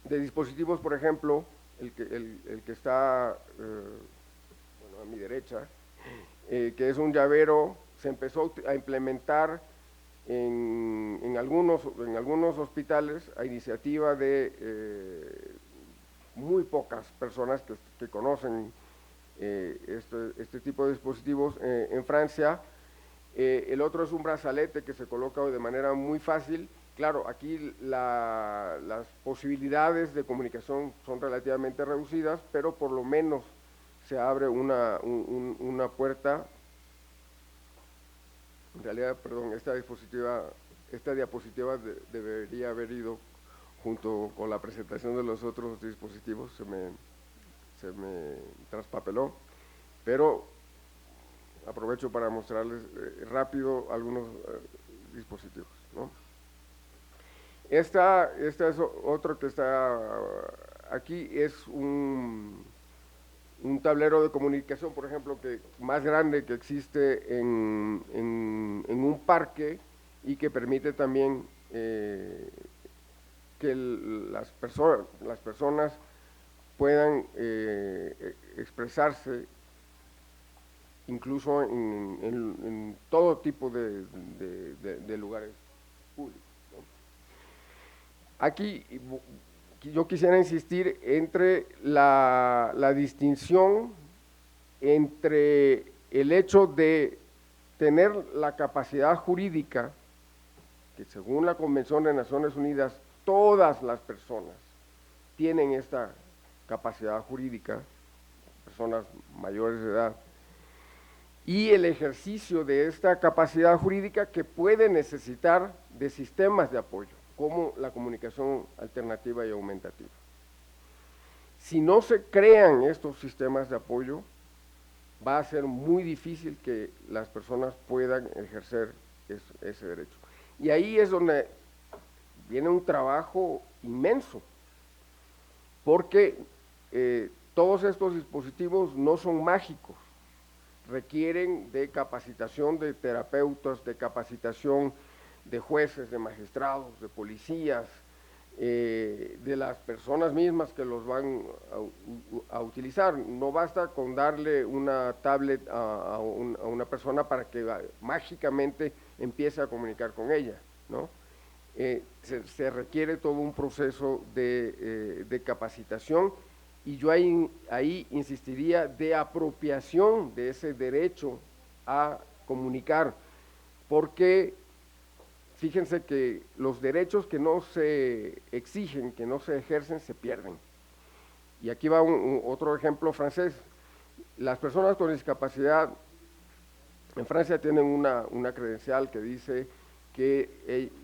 dispositivos, por ejemplo, el que está bueno, a mi derecha, que es un llavero, se empezó a implementar en algunos hospitales a iniciativa de muy pocas personas que conocen este tipo de dispositivos. En Francia, el otro es un brazalete que se coloca de manera muy fácil. Claro, aquí las posibilidades de comunicación son relativamente reducidas, pero por lo menos se abre una puerta. En realidad, perdón, esta diapositiva debería haber ido junto con la presentación de los otros dispositivos, se me traspapeló, pero aprovecho para mostrarles rápido algunos dispositivos, ¿no? Esta es otro que está aquí, es un tablero de comunicación, por ejemplo, más grande que existe en un parque y que permite también que las personas puedan expresarse incluso en todo tipo de lugares públicos, ¿no? Aquí yo quisiera insistir entre la distinción entre el hecho de tener la capacidad jurídica, que según la Convención de Naciones Unidas, todas las personas tienen esta capacidad jurídica, personas mayores de edad, y el ejercicio de esta capacidad jurídica que puede necesitar de sistemas de apoyo, como la comunicación alternativa y aumentativa. Si no se crean estos sistemas de apoyo, va a ser muy difícil que las personas puedan ejercer ese derecho. Y ahí es donde viene un trabajo inmenso, porque todos estos dispositivos no son mágicos, requieren de capacitación de terapeutas, de capacitación de jueces, de magistrados, de policías, de las personas mismas que los van a utilizar. No basta con darle una tablet a una persona para que mágicamente empiece a comunicar con ella, ¿no? Se requiere todo un proceso de capacitación, y yo ahí insistiría de apropiación de ese derecho a comunicar, porque fíjense que los derechos que no se exigen, que no se ejercen, se pierden. Y aquí va otro ejemplo francés. Las personas con discapacidad en Francia tienen una credencial que dice que,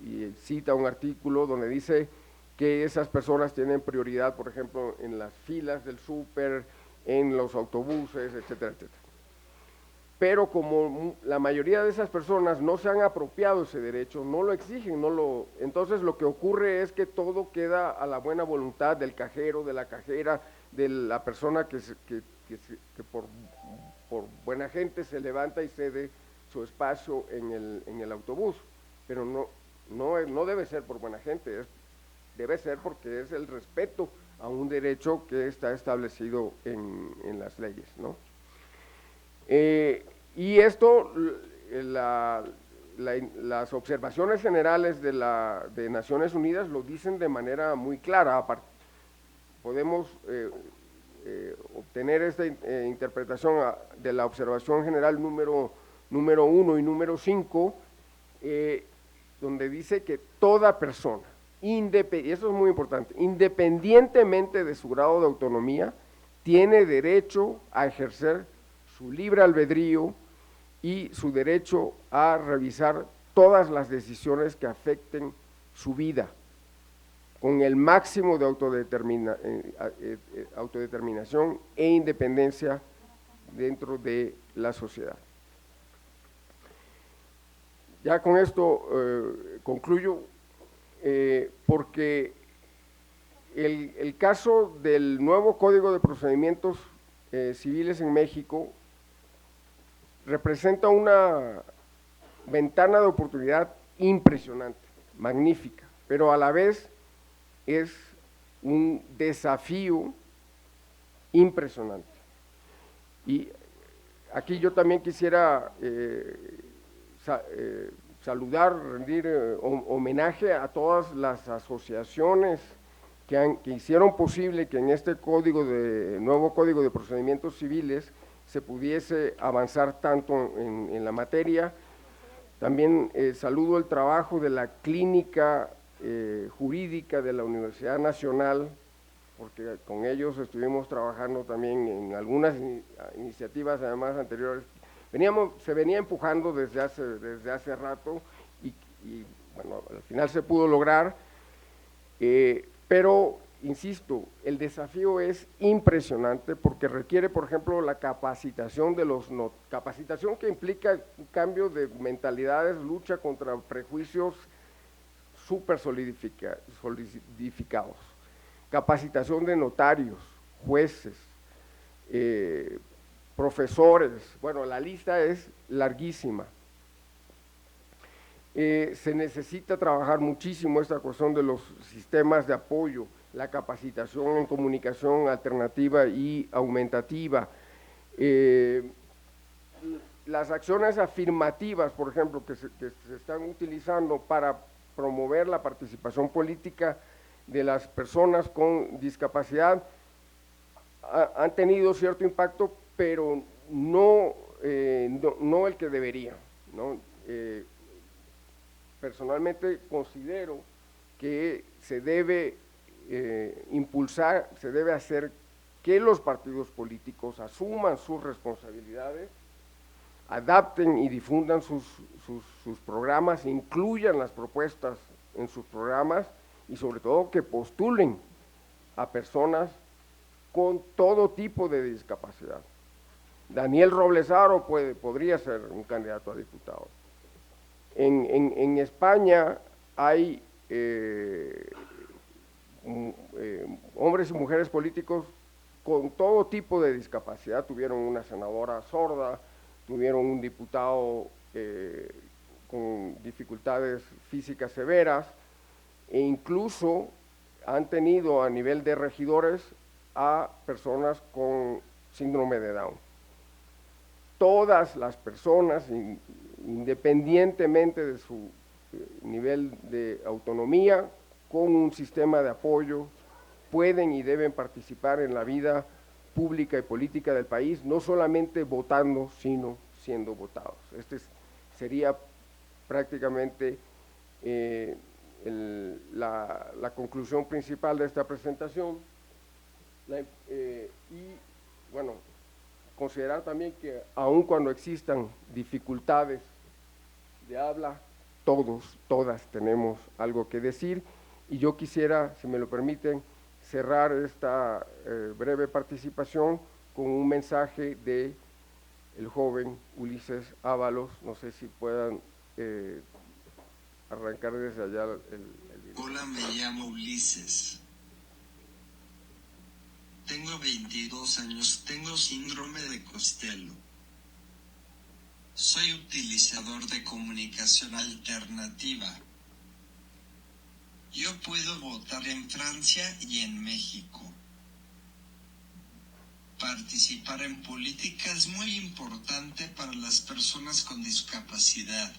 y cita un artículo donde dice que esas personas tienen prioridad, por ejemplo, en las filas del súper, en los autobuses, etcétera, etcétera. Pero como la mayoría de esas personas no se han apropiado ese derecho, no lo exigen, entonces lo que ocurre es que todo queda a la buena voluntad del cajero, de la cajera, de la persona que por buena gente se levanta y cede su espacio en el autobús, pero no debe ser por buena gente, debe ser porque es el respeto a un derecho que está establecido en las leyes, ¿no? Y esto, las observaciones generales de Naciones Unidas lo dicen de manera muy clara. Podemos obtener esta interpretación de la observación general número 1 y número 5, donde dice que toda persona, y eso es muy importante, independientemente de su grado de autonomía, tiene derecho a ejercer su libre albedrío y su derecho a revisar todas las decisiones que afecten su vida, con el máximo de autodeterminación e independencia dentro de la sociedad. Ya con esto concluyo, porque el caso del nuevo Código de Procedimientos Civiles en México representa una ventana de oportunidad impresionante, magnífica, pero a la vez es un desafío impresionante. Y aquí yo también quisiera saludar, rendir homenaje a todas las asociaciones que hicieron posible que en este nuevo Código de Procedimientos Civiles se pudiese avanzar tanto en la materia. También saludo el trabajo de la Clínica Jurídica de la Universidad Nacional, porque con ellos estuvimos trabajando también en algunas iniciativas además anteriores. Se venía empujando desde hace rato y bueno, al final se pudo lograr, pero insisto, el desafío es impresionante porque requiere, por ejemplo, la capacitación capacitación que implica un cambio de mentalidades, lucha contra prejuicios súper solidificados, capacitación de notarios, jueces, profesores, bueno, la lista es larguísima. Se necesita trabajar muchísimo esta cuestión de los sistemas de apoyo, la capacitación en comunicación alternativa y aumentativa, las acciones afirmativas, por ejemplo, que se están utilizando para promover la participación política de las personas con discapacidad, han tenido cierto impacto, pero no el que debería, ¿no? Personalmente considero que se debe impulsar, se debe hacer que los partidos políticos asuman sus responsabilidades, adapten y difundan sus programas, incluyan las propuestas en sus programas y sobre todo que postulen a personas con todo tipo de discapacidad. Daniel Roblesaro podría ser un candidato a diputado. En España hay hombres y mujeres políticos con todo tipo de discapacidad. Tuvieron una senadora sorda, tuvieron un diputado con dificultades físicas severas, e incluso han tenido a nivel de regidores a personas con síndrome de Down. Todas las personas, independientemente de su nivel de autonomía, con un sistema de apoyo, pueden y deben participar en la vida pública y política del país, no solamente votando, sino siendo votados. Sería prácticamente la conclusión principal de esta presentación. Y bueno, considerar también que aun cuando existan dificultades de habla, todas tenemos algo que decir, y yo quisiera, si me lo permiten, cerrar esta breve participación con un mensaje de el joven Ulises Ábalos. No sé si puedan arrancar desde allá el video. Hola, me llamo Ulises. Tengo 22 años, tengo síndrome de Costello. Soy utilizador de comunicación alternativa. Yo puedo votar en Francia y en México. Participar en política es muy importante para las personas con discapacidad.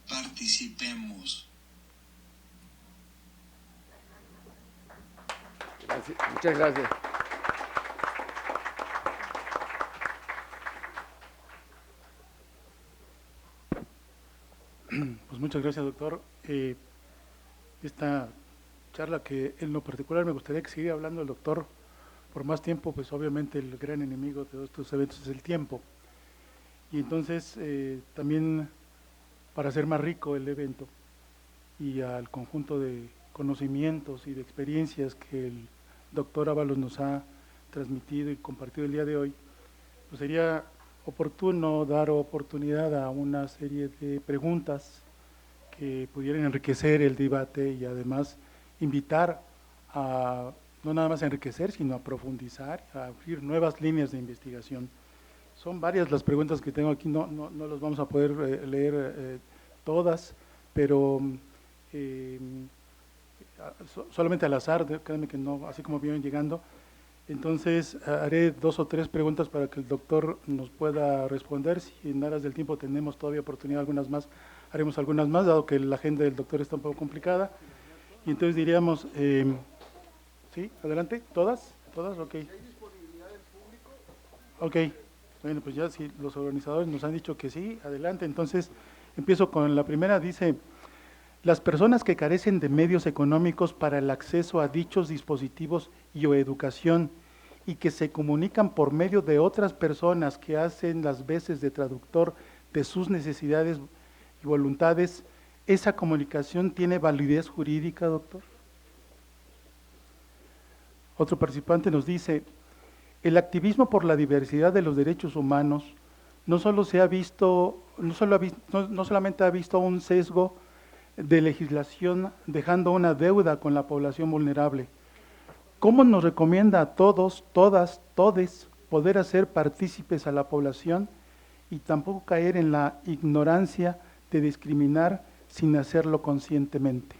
Participemos. Gracias, muchas gracias. Pues muchas gracias, doctor. Esta charla que en lo particular me gustaría que siguiera hablando el doctor por más tiempo, pues obviamente el gran enemigo de todos estos eventos es el tiempo. Y entonces también para hacer más rico el evento y al conjunto de conocimientos y de experiencias que el doctor Ábalos nos ha transmitido y compartido el día de hoy, pues sería oportuno dar oportunidad a una serie de preguntas que pudieran enriquecer el debate y además invitar a no nada más a enriquecer, sino a profundizar, a abrir nuevas líneas de investigación. Son varias las preguntas que tengo aquí, no las vamos a poder leer todas, pero solamente al azar, créanme que no, así como vienen llegando. Entonces haré 2 o 3 preguntas para que el doctor nos pueda responder. Si en aras del tiempo tenemos todavía oportunidad, algunas más, haremos algunas más, dado que la agenda del doctor está un poco complicada. Y entonces diríamos, ¿sí? Adelante, ¿todas? ¿Todas? Ok. ¿Hay disponibilidad del público? Ok, bueno, pues ya si los organizadores nos han dicho que sí, adelante. Entonces empiezo con la primera, dice: las personas que carecen de medios económicos para el acceso a dichos dispositivos y o educación y que se comunican por medio de otras personas que hacen las veces de traductor de sus necesidades y voluntades, ¿esa comunicación tiene validez jurídica, doctor? Otro participante nos dice: el activismo por la diversidad de los derechos humanos no solamente ha visto un sesgo de legislación, dejando una deuda con la población vulnerable. ¿Cómo nos recomienda a todos, todas, todes poder hacer partícipes a la población y tampoco caer en la ignorancia de discriminar sin hacerlo conscientemente?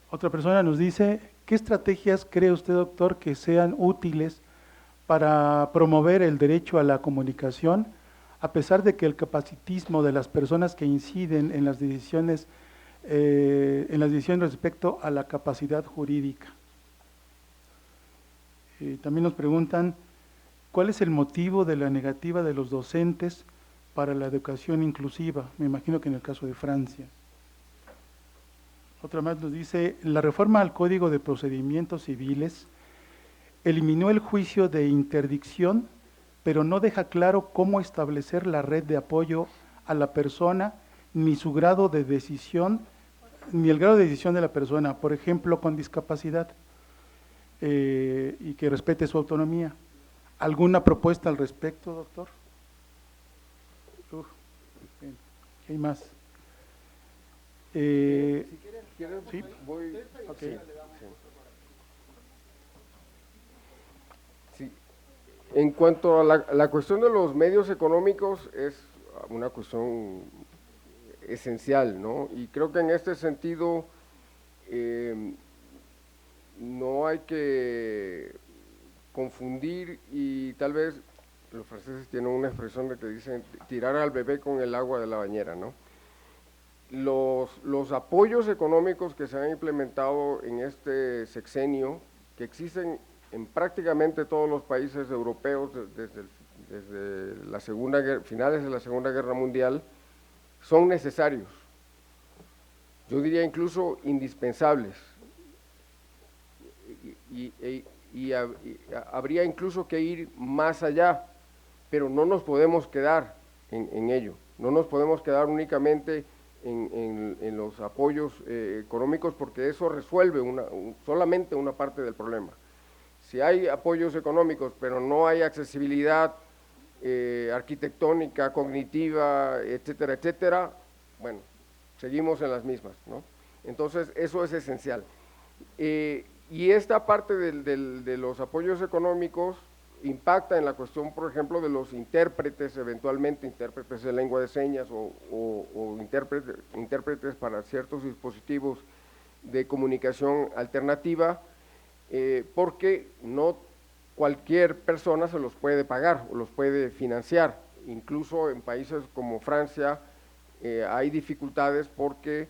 Otra persona nos dice: ¿qué estrategias cree usted, doctor, que sean útiles para promover el derecho a la comunicación, a pesar de que el capacitismo de las personas que inciden en las decisiones respecto a la capacidad jurídica. También nos preguntan, ¿cuál es el motivo de la negativa de los docentes para la educación inclusiva? Me imagino que en el caso de Francia. Otra más nos dice, la reforma al Código de Procedimientos Civiles eliminó el juicio de interdicción, pero no deja claro cómo establecer la red de apoyo a la persona, ni su grado de decisión, ni el grado de decisión de la persona, por ejemplo, con discapacidad, y que respete su autonomía. ¿Alguna propuesta al respecto, doctor? Bien. ¿Qué hay más? Si quieren, ¿sí? voy. Okay. Sí. En cuanto a la cuestión de los medios económicos, es una cuestión esencial, ¿no? Y creo que en este sentido no hay que confundir, y tal vez los franceses tienen una expresión de que dicen tirar al bebé con el agua de la bañera, ¿no? Los apoyos económicos que se han implementado en este sexenio, que existen en prácticamente todos los países europeos desde la finales de la Segunda Guerra Mundial, son necesarios. Yo diría incluso indispensables. Y habría incluso que ir más allá, pero no nos podemos quedar en ello. No nos podemos quedar únicamente en los apoyos económicos, porque eso resuelve solamente una parte del problema. Si hay apoyos económicos, pero no hay accesibilidad arquitectónica, cognitiva, etcétera, etcétera, bueno, seguimos en las mismas, ¿no? Entonces, eso es esencial. Y esta parte de los apoyos económicos impacta en la cuestión, por ejemplo, de los intérpretes, eventualmente intérpretes de lengua de señas o intérpretes para ciertos dispositivos de comunicación alternativa, porque no cualquier persona se los puede pagar o los puede financiar. Incluso en países como Francia hay dificultades porque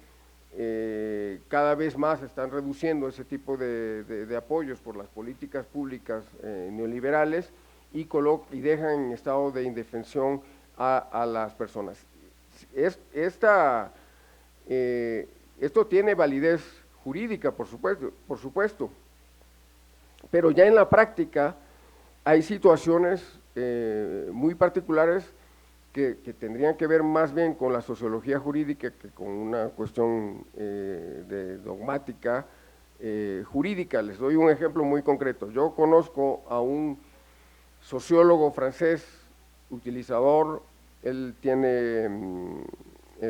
cada vez más están reduciendo ese tipo de apoyos por las políticas públicas neoliberales y dejan en estado de indefensión a las personas. Esto tiene validez jurídica, por supuesto, pero ya en la práctica hay situaciones muy particulares que tendrían que ver más bien con la sociología jurídica que con una cuestión dogmática jurídica. Les doy un ejemplo muy concreto. Yo conozco a un sociólogo francés utilizador, él tiene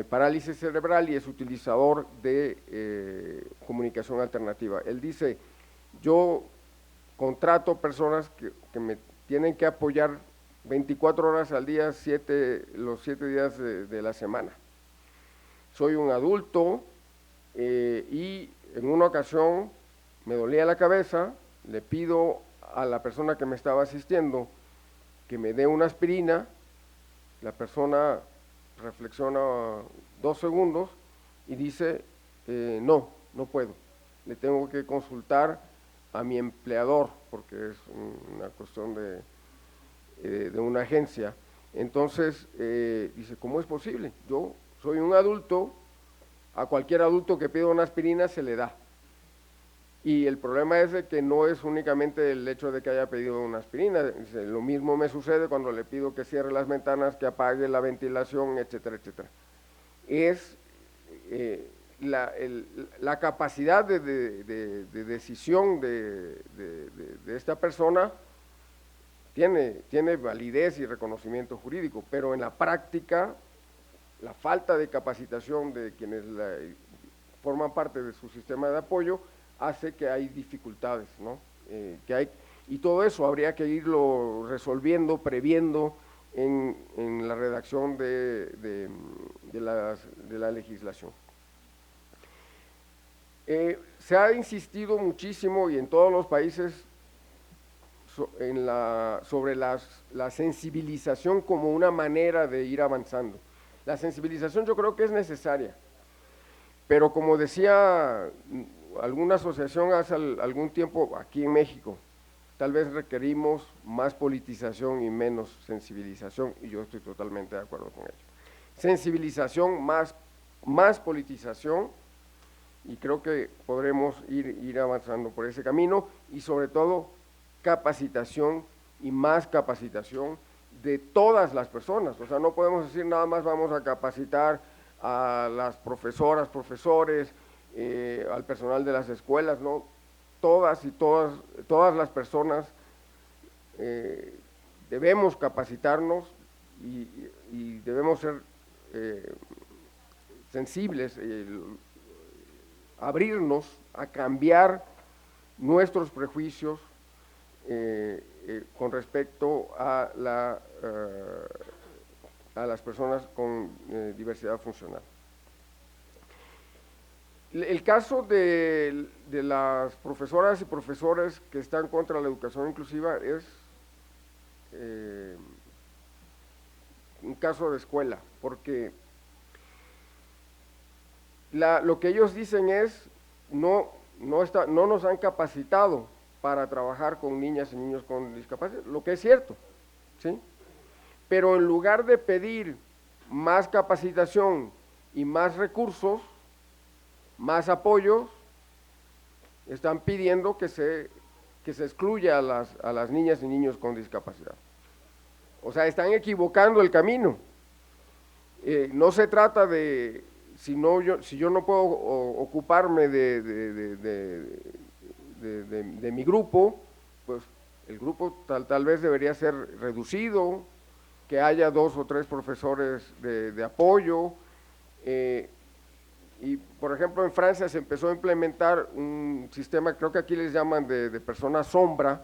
parálisis cerebral y es utilizador de comunicación alternativa. Él dice, yo contrato personas que me tienen que apoyar 24 horas al día, los 7 días de la semana. Soy un adulto y en una ocasión me dolía la cabeza, le pido a la persona que me estaba asistiendo que me dé una aspirina, la persona reflexiona 2 segundos y dice, no puedo, le tengo que consultar a mi empleador, porque es una cuestión de una agencia. Entonces, dice, ¿cómo es posible? Yo soy un adulto, a cualquier adulto que pida una aspirina se le da. Y el problema es de que no es únicamente el hecho de que haya pedido una aspirina, dice, lo mismo me sucede cuando le pido que cierre las ventanas, que apague la ventilación, etcétera, etcétera. Es la capacidad de decisión de esta persona tiene validez y reconocimiento jurídico, pero en la práctica la falta de capacitación de quienes forman parte de su sistema de apoyo hace que hay dificultades, ¿no? Y todo eso habría que irlo resolviendo, previendo en la redacción de la legislación. Se ha insistido muchísimo y en todos los países sobre la sensibilización como una manera de ir avanzando. La sensibilización yo creo que es necesaria, pero como decía alguna asociación hace algún tiempo aquí en México, tal vez requerimos más politización y menos sensibilización, y yo estoy totalmente de acuerdo con ello. Sensibilización más politización, y creo que podremos ir avanzando por ese camino, y sobre todo capacitación y más capacitación de todas las personas. O sea, no podemos decir nada más vamos a capacitar a las profesoras, profesores, al personal de las escuelas, ¿no? Todas las personas debemos capacitarnos y debemos ser sensibles, abrirnos a cambiar nuestros prejuicios con respecto a las personas con diversidad funcional. El caso de las profesoras y profesores que están contra la educación inclusiva es un caso de escuela, porque lo que ellos dicen es, no nos han capacitado para trabajar con niñas y niños con discapacidad, lo que es cierto, ¿sí? Pero en lugar de pedir más capacitación y más recursos, más apoyos, están pidiendo que se excluya a las niñas y niños con discapacidad. O sea, están equivocando el camino. No se trata de, si yo no puedo ocuparme de mi grupo, pues el grupo tal vez debería ser reducido, que haya 2 o 3 profesores de apoyo. Y por ejemplo en Francia se empezó a implementar un sistema, creo que aquí les llaman de personas sombra,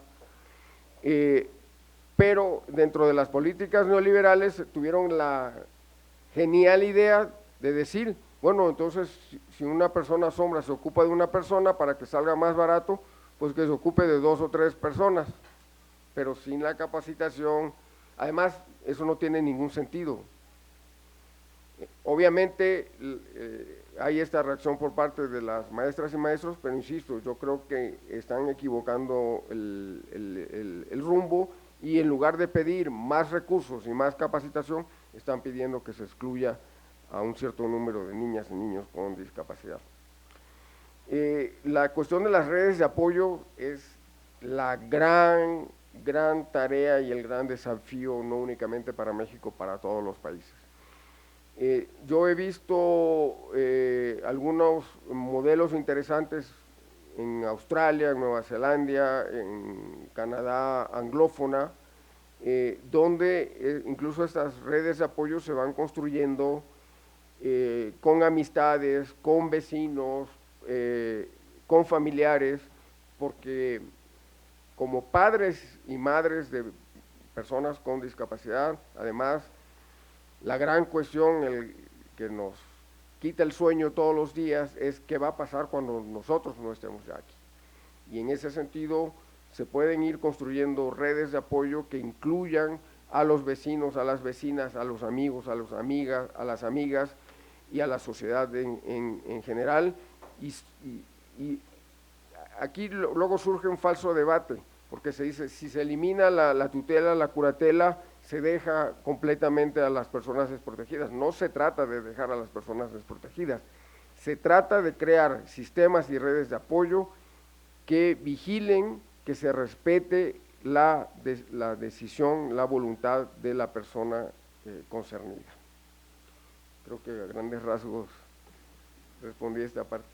pero dentro de las políticas neoliberales tuvieron la genial idea de decir, bueno, entonces si una persona sombra se ocupa de una persona para que salga más barato, pues que se ocupe de 2 o 3 personas, pero sin la capacitación. Además, eso no tiene ningún sentido. Obviamente hay esta reacción por parte de las maestras y maestros, pero insisto, yo creo que están equivocando el rumbo, y en lugar de pedir más recursos y más capacitación, están pidiendo que se excluya a un cierto número de niñas y niños con discapacidad. La cuestión de las redes de apoyo es la gran tarea y el gran desafío, no únicamente para México, para todos los países. Yo he visto algunos modelos interesantes en Australia, en Nueva Zelanda, en Canadá anglófona, donde incluso estas redes de apoyo se van construyendo con amistades, con vecinos, con familiares, porque como padres y madres de personas con discapacidad, además, la gran cuestión que nos quita el sueño todos los días es qué va a pasar cuando nosotros no estemos ya aquí. Y en ese sentido se pueden ir construyendo redes de apoyo que incluyan a los vecinos, a las vecinas, a los amigos, a las amigas y a la sociedad en general. Y aquí luego surge un falso debate, porque se dice, si se elimina la tutela, la curatela, se deja completamente a las personas desprotegidas. No se trata de dejar a las personas desprotegidas, se trata de crear sistemas y redes de apoyo que vigilen que se respete la decisión, la voluntad de la persona concernida. Creo que a grandes rasgos respondí a esta parte.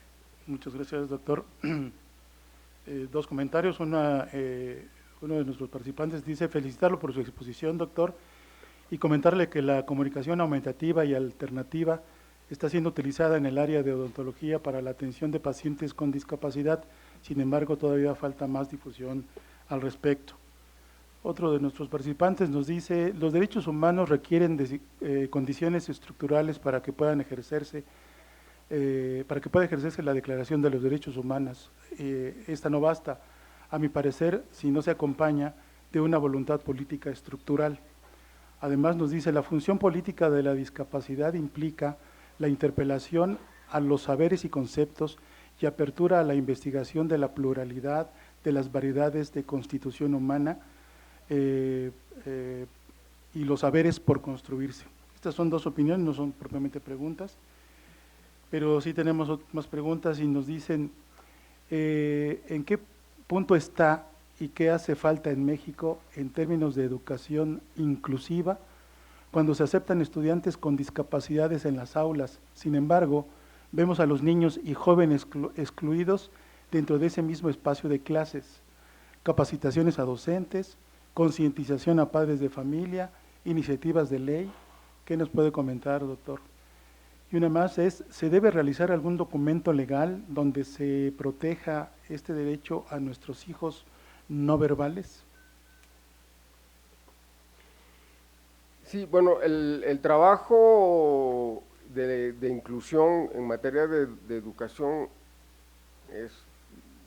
Muchas gracias, doctor. 2 comentarios. Uno de nuestros participantes dice felicitarlo por su exposición, doctor, y comentarle que la comunicación aumentativa y alternativa está siendo utilizada en el área de odontología para la atención de pacientes con discapacidad. Sin embargo, todavía falta más difusión al respecto. Otro de nuestros participantes nos dice, los derechos humanos requieren de condiciones estructurales para que pueda ejercerse la Declaración de los Derechos Humanos. Esta no basta, a mi parecer, si no se acompaña de una voluntad política estructural. Además nos dice, la función política de la discapacidad implica la interpelación a los saberes y conceptos y apertura a la investigación de la pluralidad de las variedades de constitución humana y los saberes por construirse. Estas son dos opiniones, no son propiamente preguntas, pero sí tenemos más preguntas y nos dicen en qué punto está y qué hace falta en México en términos de educación inclusiva cuando se aceptan estudiantes con discapacidades en las aulas. Sin embargo, vemos a los niños y jóvenes excluidos dentro de ese mismo espacio de clases, capacitaciones a docentes, concientización a padres de familia, iniciativas de ley. ¿Qué nos puede comentar, doctor? Y una más es, ¿se debe realizar algún documento legal donde se proteja este derecho a nuestros hijos no verbales? Sí, bueno, el trabajo de inclusión en materia de educación es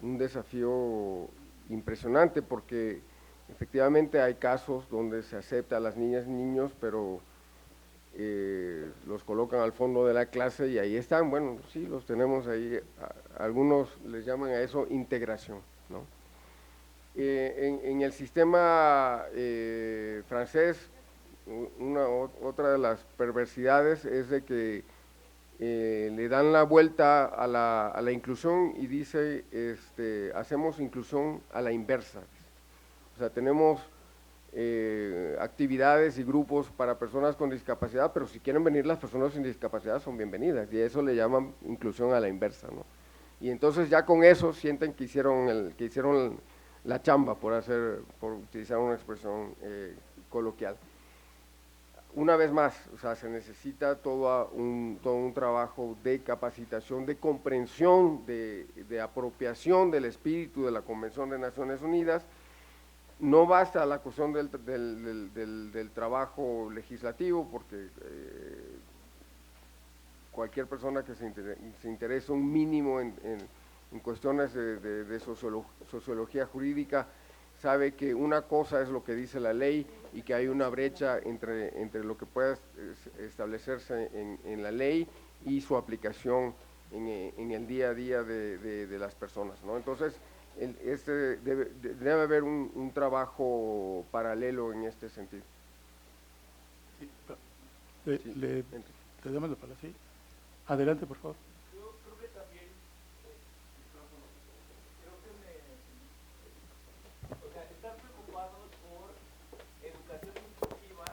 un desafío impresionante porque efectivamente hay casos donde se acepta a las niñas y niños, pero los colocan al fondo de la clase y ahí están, bueno, sí, los tenemos ahí, algunos les llaman a eso integración, ¿no? En el sistema francés, otra de las perversidades es de que le dan la vuelta a la inclusión y dice, hacemos inclusión a la inversa. O sea, tenemos actividades y grupos para personas con discapacidad, pero si quieren venir las personas sin discapacidad son bienvenidas, y eso le llaman inclusión a la inversa, ¿no? Y entonces ya con eso sienten que hicieron la chamba, por utilizar una expresión coloquial. Una vez más, o sea, se necesita todo un trabajo de capacitación, de comprensión, de apropiación del espíritu de la Convención de Naciones Unidas. No basta la cuestión del trabajo legislativo, porque cualquier persona que se interese un mínimo en cuestiones de sociología jurídica sabe que una cosa es lo que dice la ley y que hay una brecha entre lo que pueda establecerse en la ley y su aplicación en el día a día de las personas, ¿no? Entonces, debe haber un trabajo paralelo en este sentido. Sí, le damos la palabra, ¿sí? Adelante, por favor. Yo creo que también, o sea, estar preocupados por educación inclusiva,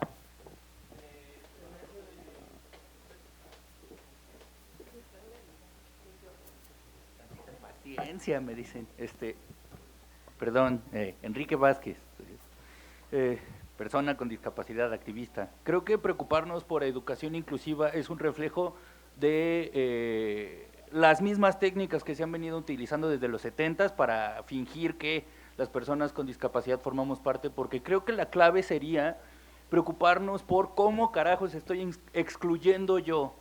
paciencia, me dicen, perdón, Enrique Vázquez, persona con discapacidad, activista. Creo que preocuparnos por educación inclusiva es un reflejo de las mismas técnicas que se han venido utilizando desde los 70s para fingir que las personas con discapacidad formamos parte, porque creo que la clave sería preocuparnos por cómo carajos estoy excluyendo yo.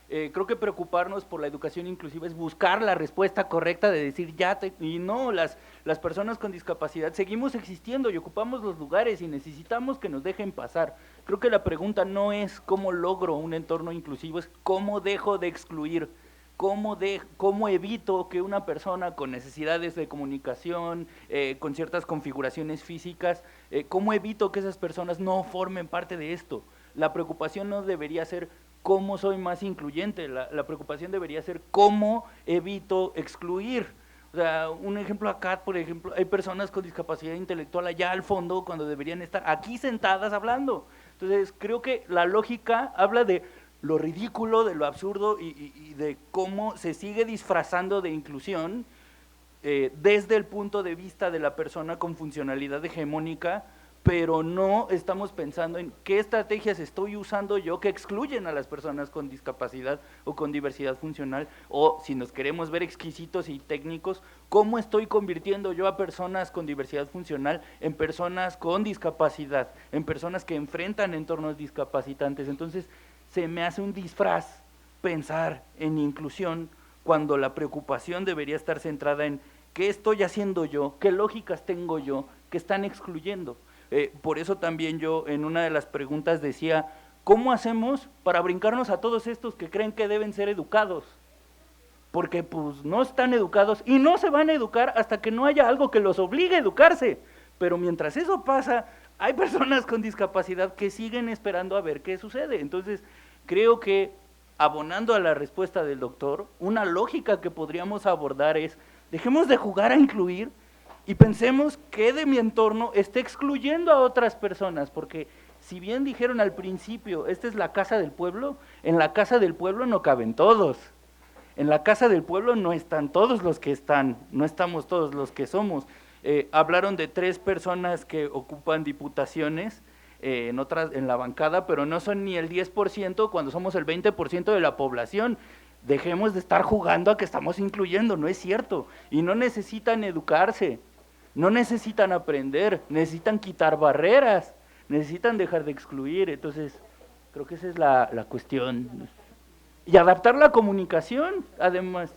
Creo que preocuparnos por la educación inclusiva es buscar la respuesta correcta de decir y no, las personas con discapacidad seguimos existiendo y ocupamos los lugares y necesitamos que nos dejen pasar. Creo que la pregunta no es cómo logro un entorno inclusivo, es cómo dejo de excluir, cómo evito que una persona con necesidades de comunicación, con ciertas configuraciones físicas, cómo evito que esas personas no formen parte de esto. La preocupación no debería ser cómo soy más incluyente, la preocupación debería ser cómo evito excluir. O sea, un ejemplo acá, por ejemplo, hay personas con discapacidad intelectual allá al fondo cuando deberían estar aquí sentadas hablando. Entonces, creo que la lógica habla de lo ridículo, de lo absurdo y de cómo se sigue disfrazando de inclusión desde el punto de vista de la persona con funcionalidad hegemónica, pero no estamos pensando en qué estrategias estoy usando yo que excluyen a las personas con discapacidad o con diversidad funcional, o si nos queremos ver exquisitos y técnicos, cómo estoy convirtiendo yo a personas con diversidad funcional en personas con discapacidad, en personas que enfrentan entornos discapacitantes. Entonces, se me hace un disfraz pensar en inclusión cuando la preocupación debería estar centrada en qué estoy haciendo yo, qué lógicas tengo yo que están excluyendo. Por eso también yo en una de las preguntas decía, ¿cómo hacemos para brincarnos a todos estos que creen que deben ser educados? Porque pues no están educados y no se van a educar hasta que no haya algo que los obligue a educarse. Pero mientras eso pasa, hay personas con discapacidad que siguen esperando a ver qué sucede. Entonces, creo que, abonando a la respuesta del doctor, una lógica que podríamos abordar es, dejemos de jugar a incluir y pensemos qué de mi entorno está excluyendo a otras personas, porque si bien dijeron al principio, esta es la casa del pueblo, en la casa del pueblo no caben todos. En la casa del pueblo no están todos los que están, no estamos todos los que somos. Hablaron de 3 personas que ocupan diputaciones en la bancada, pero no son ni el 10% cuando somos el 20% de la población. Dejemos de estar jugando a que estamos incluyendo, no es cierto. Y no necesitan educarse, no necesitan aprender, necesitan quitar barreras, necesitan dejar de excluir. Entonces, creo que esa es la cuestión. Y adaptar la comunicación, además.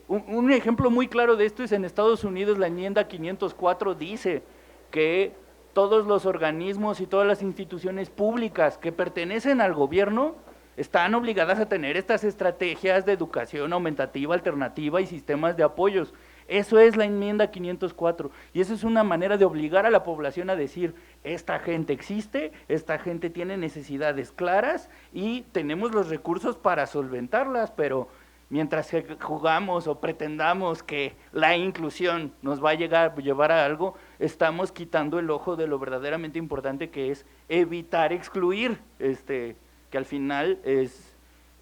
Un ejemplo muy claro de esto es en Estados Unidos, la enmienda 504 dice que todos los organismos y todas las instituciones públicas que pertenecen al gobierno están obligadas a tener estas estrategias de educación aumentativa, alternativa y sistemas de apoyos. Eso es la enmienda 504 y eso es una manera de obligar a la población a decir, esta gente existe, esta gente tiene necesidades claras y tenemos los recursos para solventarlas, pero mientras que jugamos o pretendamos que la inclusión nos va a llevar a algo, estamos quitando el ojo de lo verdaderamente importante que es evitar excluir, que al final es,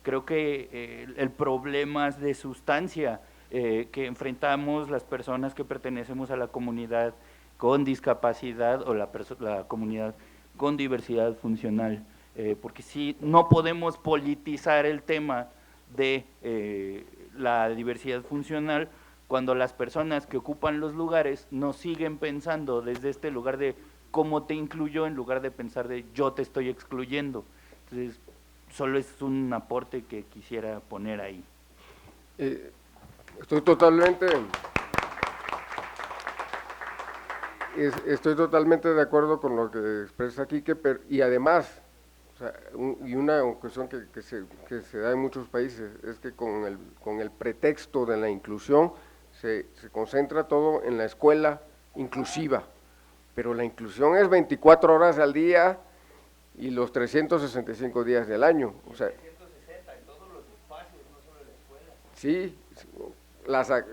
creo que el problema de sustancia que enfrentamos las personas que pertenecemos a la comunidad con discapacidad o la comunidad con diversidad funcional, porque si no podemos politizar el tema de la diversidad funcional cuando las personas que ocupan los lugares nos siguen pensando desde este lugar de cómo te incluyo en lugar de pensar de yo te estoy excluyendo. Entonces, solo es un aporte que quisiera poner ahí. Estoy totalmente de acuerdo con lo que expresa Quique, y además, o sea, una cuestión que se da en muchos países es que con el pretexto de la inclusión se concentra todo en la escuela inclusiva, pero la inclusión es 24 horas al día y los 365 días del año. O sea, 360 en todos los espacios, no solo en sí, la escuela.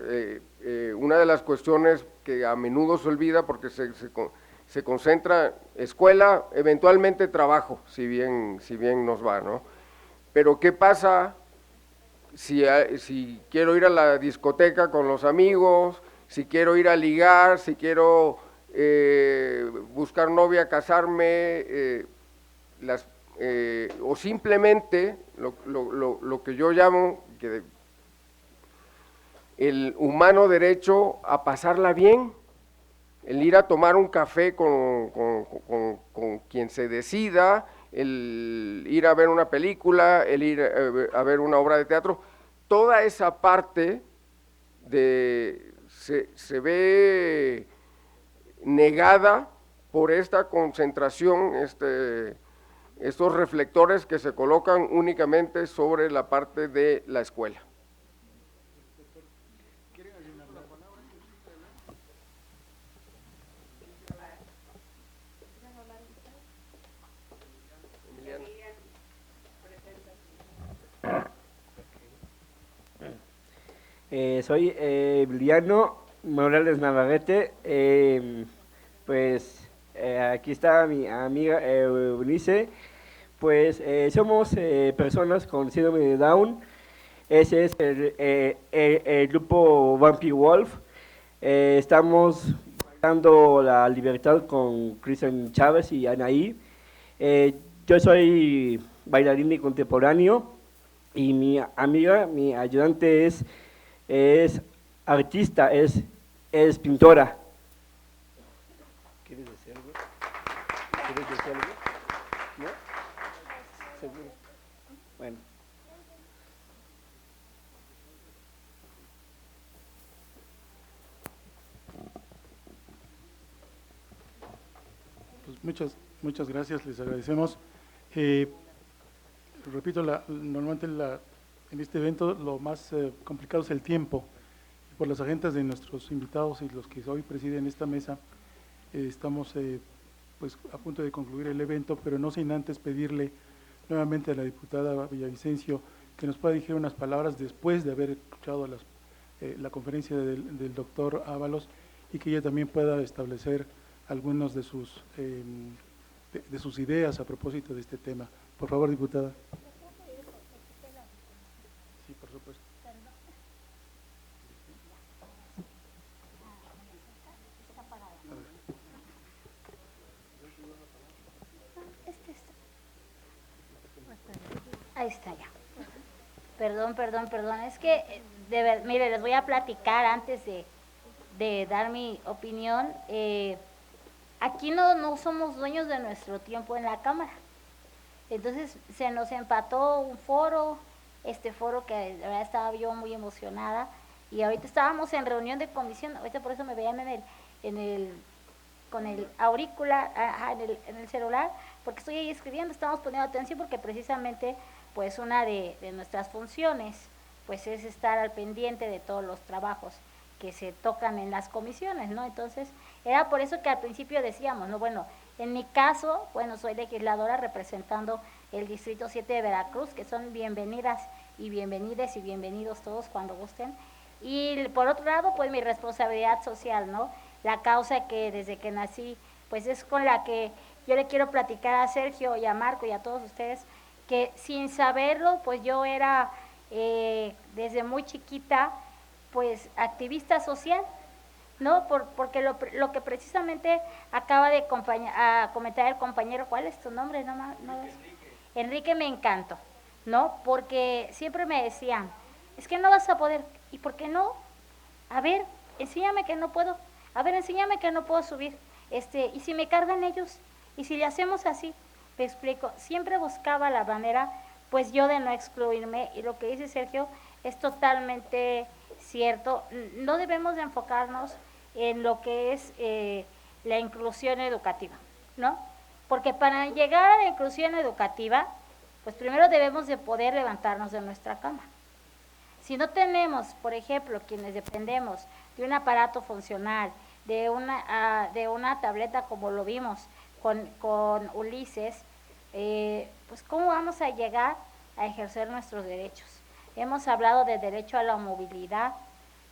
una de las cuestiones que a menudo se olvida porque se concentra escuela, eventualmente trabajo, si bien nos va, ¿no? Pero ¿qué pasa si quiero ir a la discoteca con los amigos, si quiero ir a ligar, si quiero buscar novia, casarme, o simplemente lo que yo llamo el humano derecho a pasarla bien, el ir a tomar un café con quien se decida, el ir a ver una película, el ir a ver una obra de teatro, toda esa parte se ve negada por esta concentración, estos reflectores que se colocan únicamente sobre la parte de la escuela. Soy Emiliano Morales Navarrete, aquí está mi amiga Eunice, somos personas con síndrome de Down. Ese es el grupo Vampire Wolf. Estamos dando la libertad con Cristian Chávez y Anaí. Yo soy bailarín y contemporáneo y mi amiga, mi ayudante es artista, es pintora. ¿Quieres decir algo? ¿No? ¿Seguro? Bueno. Muchas gracias, les agradecemos. Repito, normalmente en este evento lo más complicado es el tiempo. Por las agendas de nuestros invitados y los que hoy presiden esta mesa, estamos pues a punto de concluir el evento, pero no sin antes pedirle nuevamente a la diputada Villavicencio que nos pueda dirigir unas palabras después de haber escuchado la conferencia del doctor Ábalos, y que ella también pueda establecer algunos de sus ideas a propósito de este tema. Por favor, diputada. Sí, por supuesto. Ahí está ya. Perdón, es que, mire, les voy a platicar antes de dar mi opinión. Aquí no somos dueños de nuestro tiempo en la Cámara. Entonces se nos empató un foro, este foro que la verdad estaba yo muy emocionada, y ahorita estábamos en reunión de comisión, ahorita por eso me veían con el auricular, en el celular, porque estoy ahí escribiendo, estamos poniendo atención porque precisamente pues una de nuestras funciones pues es estar al pendiente de todos los trabajos que se tocan en las comisiones, ¿no? Entonces, era por eso que al principio decíamos, ¿no? Bueno, en mi caso, bueno, soy legisladora representando el Distrito 7 de Veracruz, que son bienvenidas y bienvenides y bienvenidos todos cuando gusten. Y por otro lado, pues mi responsabilidad social, ¿no? La causa que desde que nací, pues es con la que yo le quiero platicar a Sergio y a Marco y a todos ustedes, que sin saberlo, pues yo era desde muy chiquita, pues activista social, ¿no? Porque lo que precisamente acaba de comentar el compañero, ¿cuál es tu nombre? No, Enrique me encantó, ¿no? Porque siempre me decían, es que no vas a poder, ¿y por qué no? A ver, enséñame que no puedo, a ver, enséñame que no puedo subir, y si me cargan ellos, y si le hacemos así, me explico, siempre buscaba la manera, pues yo de no excluirme, y lo que dice Sergio es totalmente cierto. No debemos de enfocarnos en lo que es la inclusión educativa, ¿no? Porque para llegar a la inclusión educativa, pues primero debemos de poder levantarnos de nuestra cama. Si no tenemos, por ejemplo, quienes dependemos de un aparato funcional, de una tableta como lo vimos con Ulises, pues ¿cómo vamos a llegar a ejercer nuestros derechos? Hemos hablado de derecho a la movilidad,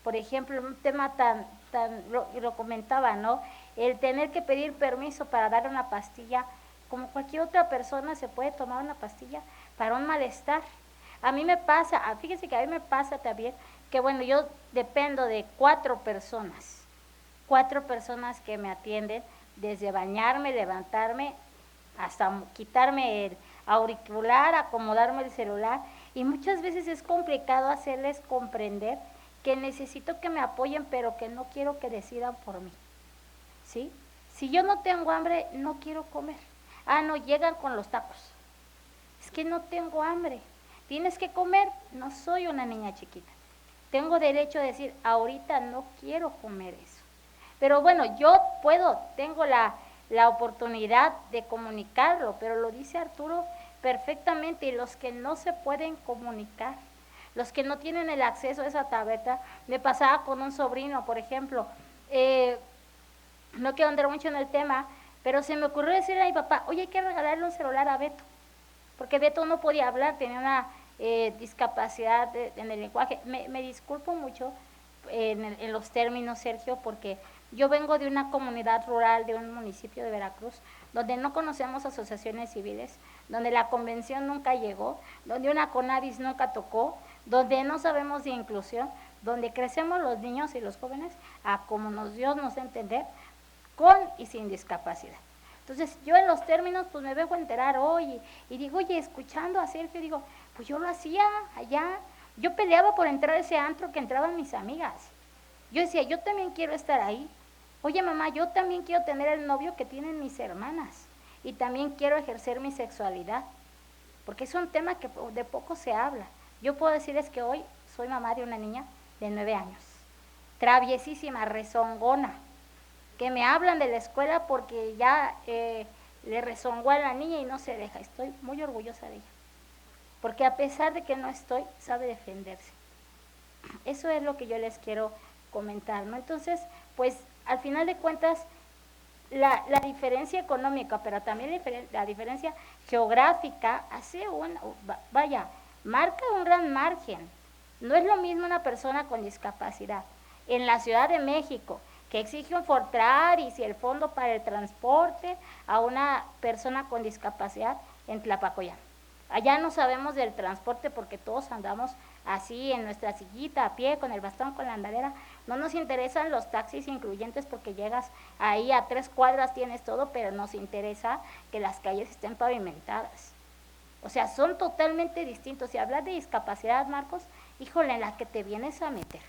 por ejemplo, un tema lo comentaba, ¿no? El tener que pedir permiso para dar una pastilla, como cualquier otra persona se puede tomar una pastilla para un malestar. A mí me pasa, fíjense que a mí me pasa también, que bueno, yo dependo de 4 personas que me atienden, desde bañarme, levantarme, hasta quitarme el auricular, acomodarme el celular, y muchas veces es complicado hacerles comprender que necesito que me apoyen, pero que no quiero que decidan por mí, ¿sí? Si yo no tengo hambre, no quiero comer. No, llegan con los tacos. Es que no tengo hambre. ¿Tienes que comer? No soy una niña chiquita. Tengo derecho a decir, ahorita no quiero comer eso. Pero bueno, yo tengo la oportunidad de comunicarlo, pero lo dice Arturo perfectamente, y los que no se pueden comunicar, los que no tienen el acceso a esa tableta, me pasaba con un sobrino, por ejemplo, no quiero andar mucho en el tema, pero se me ocurrió decirle a mi papá, oye, hay que regalarle un celular a Beto, porque Beto no podía hablar, tenía una discapacidad en el lenguaje. Me disculpo mucho en los términos, Sergio, porque yo vengo de una comunidad rural, de un municipio de Veracruz, donde no conocemos asociaciones civiles, donde la convención nunca llegó, donde una CONAVIS nunca tocó, donde no sabemos de inclusión, donde crecemos los niños y los jóvenes a como Dios nos da a entender, con y sin discapacidad. Entonces yo en los términos pues me vengo a enterar hoy y digo, oye, escuchando a Sergio, digo, pues yo lo hacía allá, yo peleaba por entrar a ese antro que entraban mis amigas. Yo decía, yo también quiero estar ahí. Oye, mamá, yo también quiero tener el novio que tienen mis hermanas, y también quiero ejercer mi sexualidad, porque es un tema que de poco se habla. Yo puedo decirles que hoy soy mamá de una niña de 9 años, traviesísima, rezongona, que me hablan de la escuela porque ya le rezongó a la niña y no se deja. Estoy muy orgullosa de ella, porque a pesar de que no estoy, sabe defenderse. Eso es lo que yo les quiero comentar, ¿no? Entonces, pues al final de cuentas, la diferencia económica, pero también la diferencia geográfica, hace vaya, marca un gran margen. No es lo mismo una persona con discapacidad en la Ciudad de México, que exige un Fortraris y el fondo para el transporte, a una persona con discapacidad en Tlapacoyán. Allá no sabemos del transporte porque todos andamos así en nuestra sillita, a pie, con el bastón, con la andadera. No nos interesan los taxis incluyentes porque llegas ahí a 3 cuadras, tienes todo, pero nos interesa que las calles estén pavimentadas. O sea, son totalmente distintos. Si hablas de discapacidad, Marcos, híjole, en la que te vienes a meter.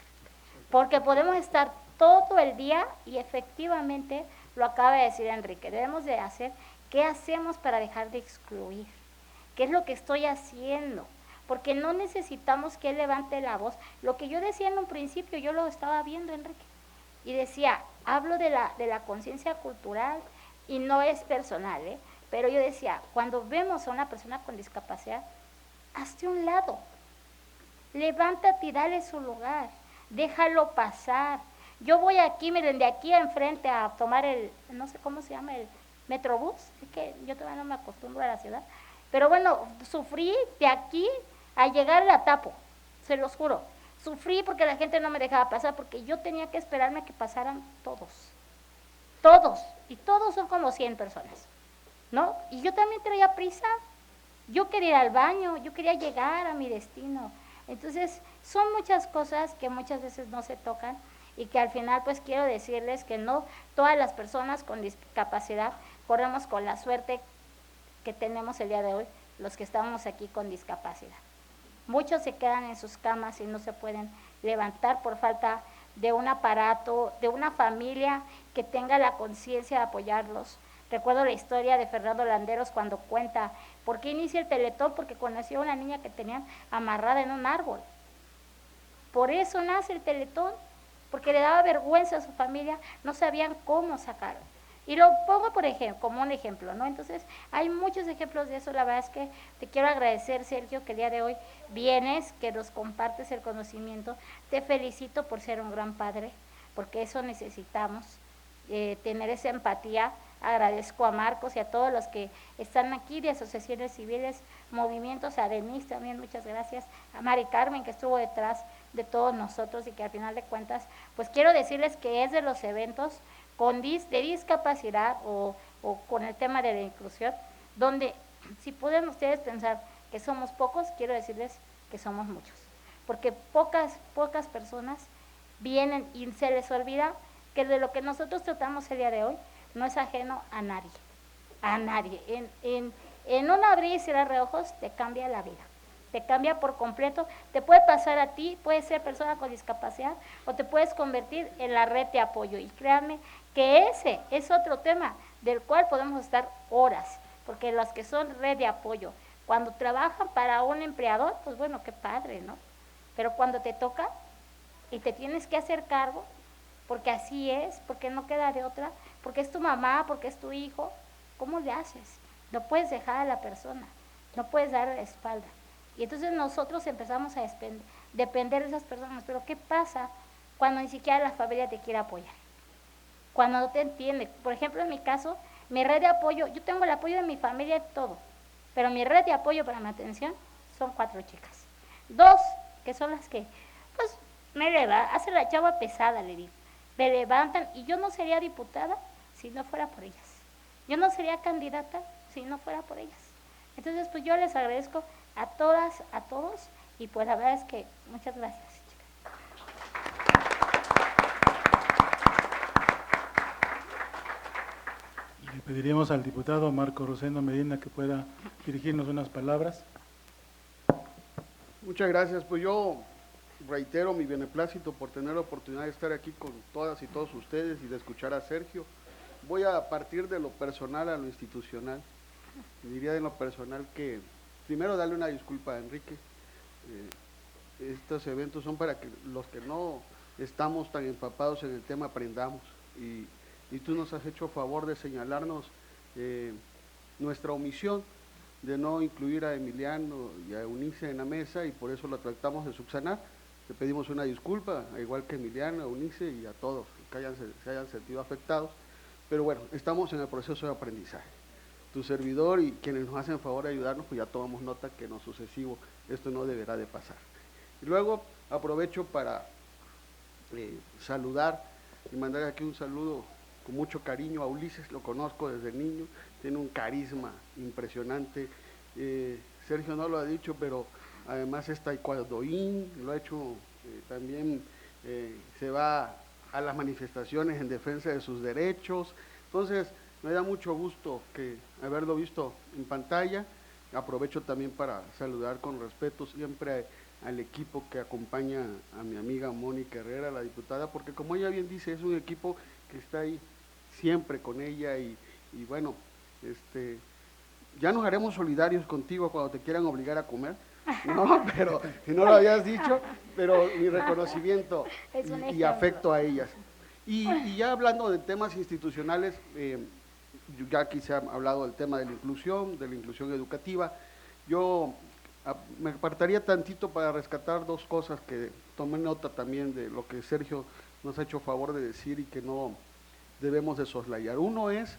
Porque podemos estar todo el día y efectivamente, lo acaba de decir Enrique, debemos de hacer, ¿qué hacemos para dejar de excluir? ¿Qué es lo que estoy haciendo? Porque no necesitamos que él levante la voz. Lo que yo decía en un principio, yo lo estaba viendo, Enrique, y decía, hablo de la conciencia cultural y no es personal, pero yo decía, cuando vemos a una persona con discapacidad, hazte un lado, levántate y dale su lugar, déjalo pasar. Yo voy aquí, miren, de aquí enfrente a tomar no sé cómo se llama, el Metrobús, es que yo todavía no me acostumbro a la ciudad, pero bueno, sufrí de aquí a llegar a la Tapo, se los juro. Sufrí porque la gente no me dejaba pasar, porque yo tenía que esperarme a que pasaran todos, y todos son como 100 personas, ¿no? Y yo también traía prisa, yo quería ir al baño, yo quería llegar a mi destino. Entonces, son muchas cosas que muchas veces no se tocan y que al final pues quiero decirles que no todas las personas con discapacidad corremos con la suerte que tenemos el día de hoy, los que estamos aquí con discapacidad. Muchos se quedan en sus camas y no se pueden levantar por falta de un aparato, de una familia que tenga la conciencia de apoyarlos. Recuerdo la historia de Fernando Landeros cuando cuenta, ¿por qué inicia el Teletón? Porque conoció a una niña que tenían amarrada en un árbol. Por eso nace el Teletón, porque le daba vergüenza a su familia, no sabían cómo sacarlo. Y lo pongo por ejemplo, como un ejemplo, ¿no? Entonces, hay muchos ejemplos de eso. La verdad es que te quiero agradecer, Sergio, que el día de hoy vienes, que nos compartes el conocimiento. Te felicito por ser un gran padre, porque eso necesitamos, tener esa empatía. Agradezco a Marcos y a todos los que están aquí de asociaciones civiles, movimientos, a Denise también, muchas gracias, a Mari Carmen que estuvo detrás de todos nosotros y que al final de cuentas, pues quiero decirles que es de los eventos de discapacidad o con el tema de la inclusión, donde si pueden ustedes pensar que somos pocos, quiero decirles que somos muchos, porque pocas personas vienen y se les olvida que de lo que nosotros tratamos el día de hoy no es ajeno a nadie. En un abrir y cerrar de ojos te cambia la vida, te cambia por completo, te puede pasar a ti, puedes ser persona con discapacidad o te puedes convertir en la red de apoyo. Y créanme que ese es otro tema del cual podemos estar horas, porque los que son red de apoyo, cuando trabajan para un empleador, pues bueno, qué padre, ¿no? Pero cuando te toca y te tienes que hacer cargo, porque así es, porque no queda de otra, porque es tu mamá, porque es tu hijo, ¿cómo le haces? No puedes dejar a la persona, no puedes darle la espalda. Y entonces nosotros empezamos a depender de esas personas. Pero ¿qué pasa cuando ni siquiera la familia te quiere apoyar? Cuando no te entiende. Por ejemplo, en mi caso, mi red de apoyo, yo tengo el apoyo de mi familia y todo, pero mi red de apoyo para mi atención son 4 chicas. 2, que son las que, pues, hace la chava pesada, le digo. Me levantan y yo no sería diputada si no fuera por ellas. Yo no sería candidata si no fuera por ellas. Entonces, pues yo les agradezco a todas, a todos, y pues la verdad es que muchas gracias, chicas. Y le pediríamos al diputado Marco Rosendo Medina que pueda dirigirnos unas palabras. Muchas gracias. Pues yo reitero mi beneplácito por tener la oportunidad de estar aquí con todas y todos ustedes y de escuchar a Sergio. Voy a partir de lo personal a lo institucional. Diría de lo personal que primero darle una disculpa a Enrique. Estos eventos son para que los que no estamos tan empapados en el tema aprendamos y tú nos has hecho favor de señalarnos nuestra omisión de no incluir a Emiliano y a Eunice en la mesa, y por eso lo tratamos de subsanar. Le pedimos una disculpa, igual que Emiliano, a Eunice y a todos que se hayan sentido afectados, pero bueno, estamos en el proceso de aprendizaje. Tu servidor y quienes nos hacen favor de ayudarnos, pues ya tomamos nota que en lo sucesivo esto no deberá de pasar. Y luego aprovecho para saludar y mandar aquí un saludo con mucho cariño a Ulises, lo conozco desde niño, tiene un carisma impresionante. Sergio no lo ha dicho, pero además es taekwondoín, lo ha hecho también, se va a las manifestaciones en defensa de sus derechos. Entonces, me da mucho gusto haberlo visto en pantalla. Aprovecho también para saludar con respeto siempre al equipo que acompaña a mi amiga Mónica Herrera, la diputada, porque como ella bien dice, es un equipo que está ahí siempre con ella y bueno, ya nos haremos solidarios contigo cuando te quieran obligar a comer, no, pero si no lo habías dicho, pero mi reconocimiento y afecto a ellas. Y ya hablando de temas institucionales, ya aquí se ha hablado del tema de la inclusión educativa. Yo me apartaría tantito para rescatar dos cosas que tomé nota también de lo que Sergio nos ha hecho favor de decir y que no debemos de soslayar. Uno es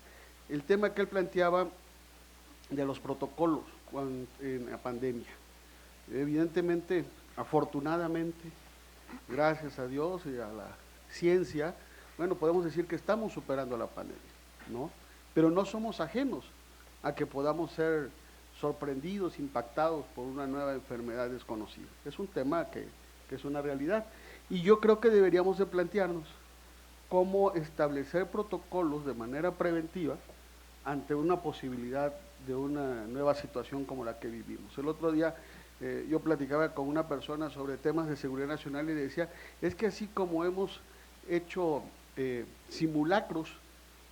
el tema que él planteaba de los protocolos en la pandemia. Evidentemente, afortunadamente, gracias a Dios y a la ciencia, bueno, podemos decir que estamos superando la pandemia, ¿no? Pero no somos ajenos a que podamos ser sorprendidos, impactados por una nueva enfermedad desconocida. Es un tema que es una realidad. Y yo creo que deberíamos de plantearnos cómo establecer protocolos de manera preventiva ante una posibilidad de una nueva situación como la que vivimos. El otro día yo platicaba con una persona sobre temas de seguridad nacional y decía, es que así como hemos hecho simulacros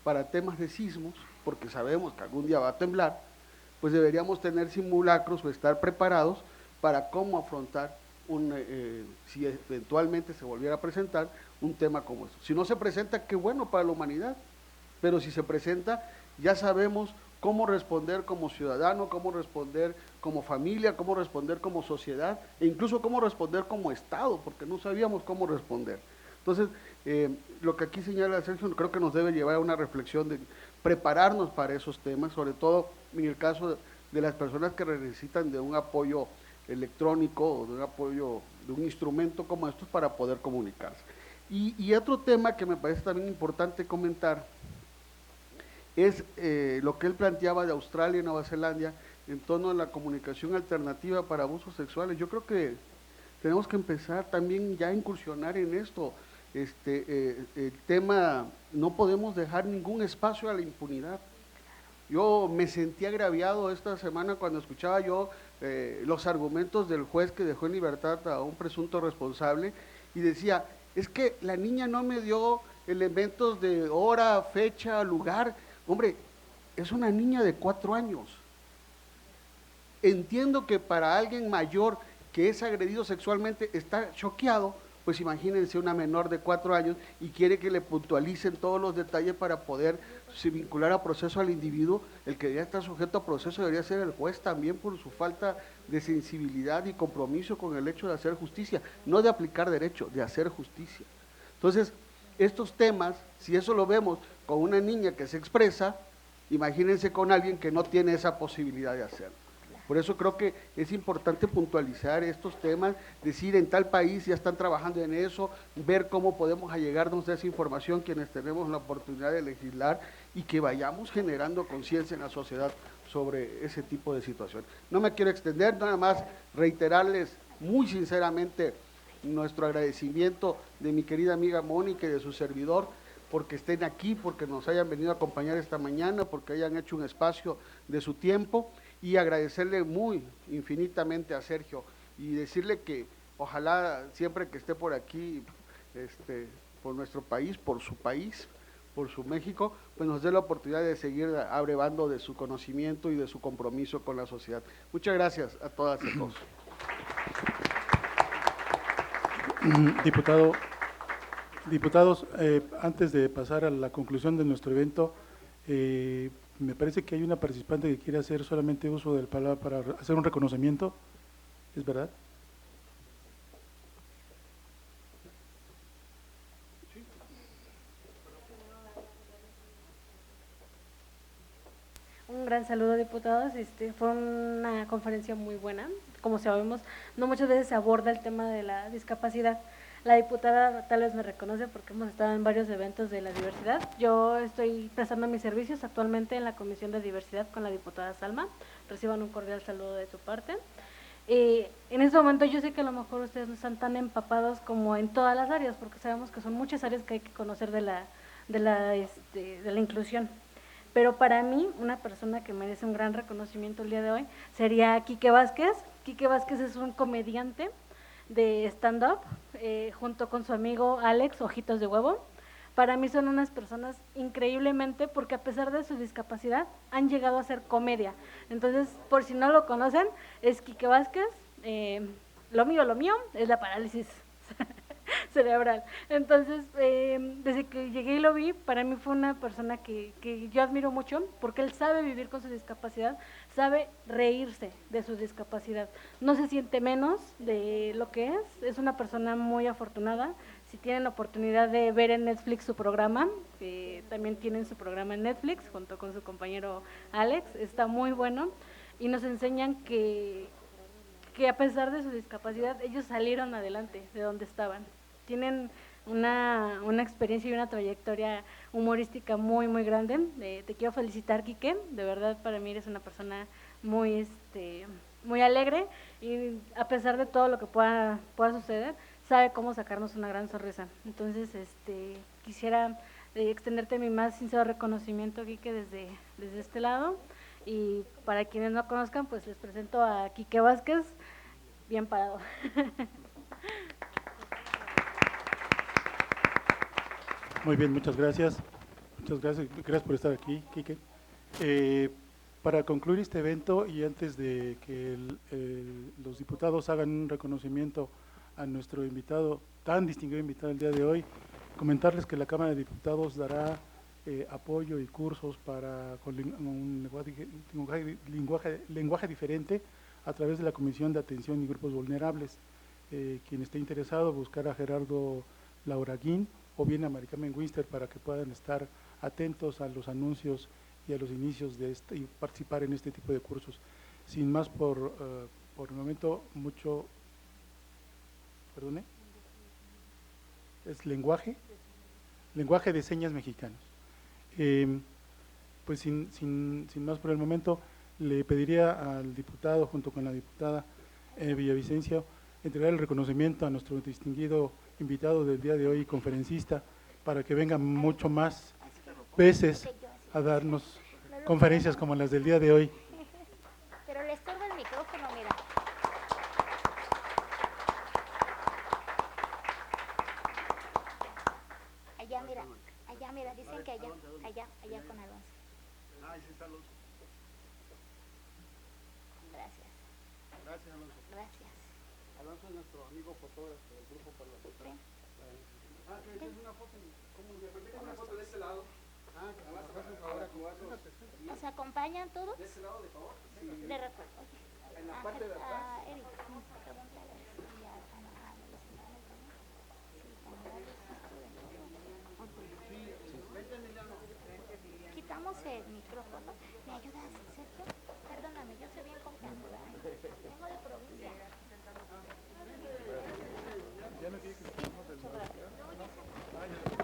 para temas de sismos, porque sabemos que algún día va a temblar, pues deberíamos tener simulacros o estar preparados para cómo afrontar si eventualmente se volviera a presentar un tema como esto. Si no se presenta, qué bueno para la humanidad, pero si se presenta, ya sabemos cómo responder como ciudadano, cómo responder como familia, cómo responder como sociedad, e incluso cómo responder como Estado, porque no sabíamos cómo responder. Entonces, lo que aquí señala Sergio, creo que nos debe llevar a una reflexión de prepararnos para esos temas, sobre todo en el caso de las personas que necesitan de un apoyo electrónico o de un apoyo de un instrumento como estos para poder comunicarse. Y otro tema que me parece también importante comentar es lo que él planteaba de Australia y Nueva Zelanda en torno a la comunicación alternativa para abusos sexuales. Yo creo que tenemos que empezar también ya a incursionar en esto. El tema, no podemos dejar ningún espacio a la impunidad. Yo me sentí agraviado esta semana cuando escuchaba yo los argumentos del juez que dejó en libertad a un presunto responsable y decía, es que la niña no me dio elementos de hora, fecha, lugar. Hombre, es una niña de 4 años. Entiendo que para alguien mayor que es agredido sexualmente está choqueado, pues imagínense una menor de 4 años y quiere que le puntualicen todos los detalles para poder vincular a proceso al individuo. El que debería estar sujeto a proceso debería ser el juez también por su falta de sensibilidad y compromiso con el hecho de hacer justicia, no de aplicar derecho, de hacer justicia. Entonces, estos temas, si eso lo vemos con una niña que se expresa, imagínense con alguien que no tiene esa posibilidad de hacerlo. Por eso creo que es importante puntualizar estos temas, decir en tal país ya están trabajando en eso, ver cómo podemos allegarnos de esa información quienes tenemos la oportunidad de legislar y que vayamos generando conciencia en la sociedad sobre ese tipo de situación. No me quiero extender, nada más reiterarles muy sinceramente nuestro agradecimiento de mi querida amiga Mónica y de su servidor, porque estén aquí, porque nos hayan venido a acompañar esta mañana, porque hayan hecho un espacio de su tiempo, y agradecerle muy infinitamente a Sergio y decirle que ojalá siempre que esté por aquí, por nuestro país, por su México, pues nos dé la oportunidad de seguir abrevando de su conocimiento y de su compromiso con la sociedad. Muchas gracias a todas y a todos. Diputados, antes de pasar a la conclusión de nuestro evento, Me parece que hay una participante que quiere hacer solamente uso del palabra para hacer un reconocimiento. ¿Es verdad? Un gran saludo, diputados. Fue una conferencia muy buena. Como sabemos, no muchas veces se aborda el tema de la discapacidad. La diputada tal vez me reconoce porque hemos estado en varios eventos de la diversidad. Yo estoy prestando mis servicios actualmente en la Comisión de Diversidad con la diputada Salma. Reciban un cordial saludo de su parte. En este momento yo sé que a lo mejor ustedes no están tan empapados como en todas las áreas, porque sabemos que son muchas áreas que hay que conocer de la inclusión. Pero para mí, una persona que merece un gran reconocimiento el día de hoy sería Quique Vázquez. Quique Vázquez es un comediante de stand-up, junto con su amigo Alex, Ojitos de Huevo. Para mí son unas personas increíblemente, porque a pesar de su discapacidad, han llegado a hacer comedia. Entonces, por si no lo conocen, es Quique Vázquez. Lo mío es la parálisis cerebral. Entonces, desde que llegué y lo vi, para mí fue una persona que yo admiro mucho, porque él sabe vivir con su discapacidad, sabe reírse de su discapacidad, no se siente menos de lo que es una persona muy afortunada. Si tienen oportunidad de ver en Netflix su programa, también tienen su programa en Netflix, junto con su compañero Alex, está muy bueno, y nos enseñan que a pesar de su discapacidad, ellos salieron adelante de donde estaban. Tienen una experiencia y una trayectoria humorística muy, muy grande. Te quiero felicitar, Quique, de verdad para mí eres una persona muy, muy alegre, y a pesar de todo lo que pueda suceder, sabe cómo sacarnos una gran sonrisa. Entonces, quisiera extenderte mi más sincero reconocimiento, Quique, desde este lado. Y para quienes no conozcan, pues les presento a Quique Vázquez, bien parado. Muy bien, muchas gracias. Muchas gracias. Gracias por estar aquí, Quique. Para concluir este evento y antes de que los diputados hagan un reconocimiento a nuestro invitado, tan distinguido invitado el día de hoy, comentarles que la Cámara de Diputados dará apoyo y cursos con un lenguaje diferente a través de la Comisión de Atención y Grupos Vulnerables. Quien esté interesado, buscar a Gerardo Lauraguín o bien a Maricarmen Winster para que puedan estar atentos a los anuncios y a los inicios de y participar en este tipo de cursos. Sin más por el momento, perdone, es lenguaje de señas mexicanos. Pues sin más por el momento, le pediría al diputado, junto con la diputada Villavicencio, entregar el reconocimiento a nuestro distinguido invitado del día de hoy, conferencista, para que venga mucho más veces a darnos conferencias como las del día de hoy. Pero le estorba el micrófono, mira. Allá, mira, dicen que allá con Alonso. Gracias. Gracias, Alonso. Gracias. Alonso es nuestro amigo fotógrafo del grupo parlamentario. Sí. Es una foto. ¿Cómo me permite una foto de este lado? Que me hagas un favor, ¿Nos acompañan todos? de este lado, de favor. Sí. De recuerdo. En la parte de atrás. Eric, pregúntale si ya quitamos el micrófono. ¿Me ayudas, Sergio? Perdóname, yo soy bien confianzuda. Vengo de provincia. Ya me dije que estamos del lado.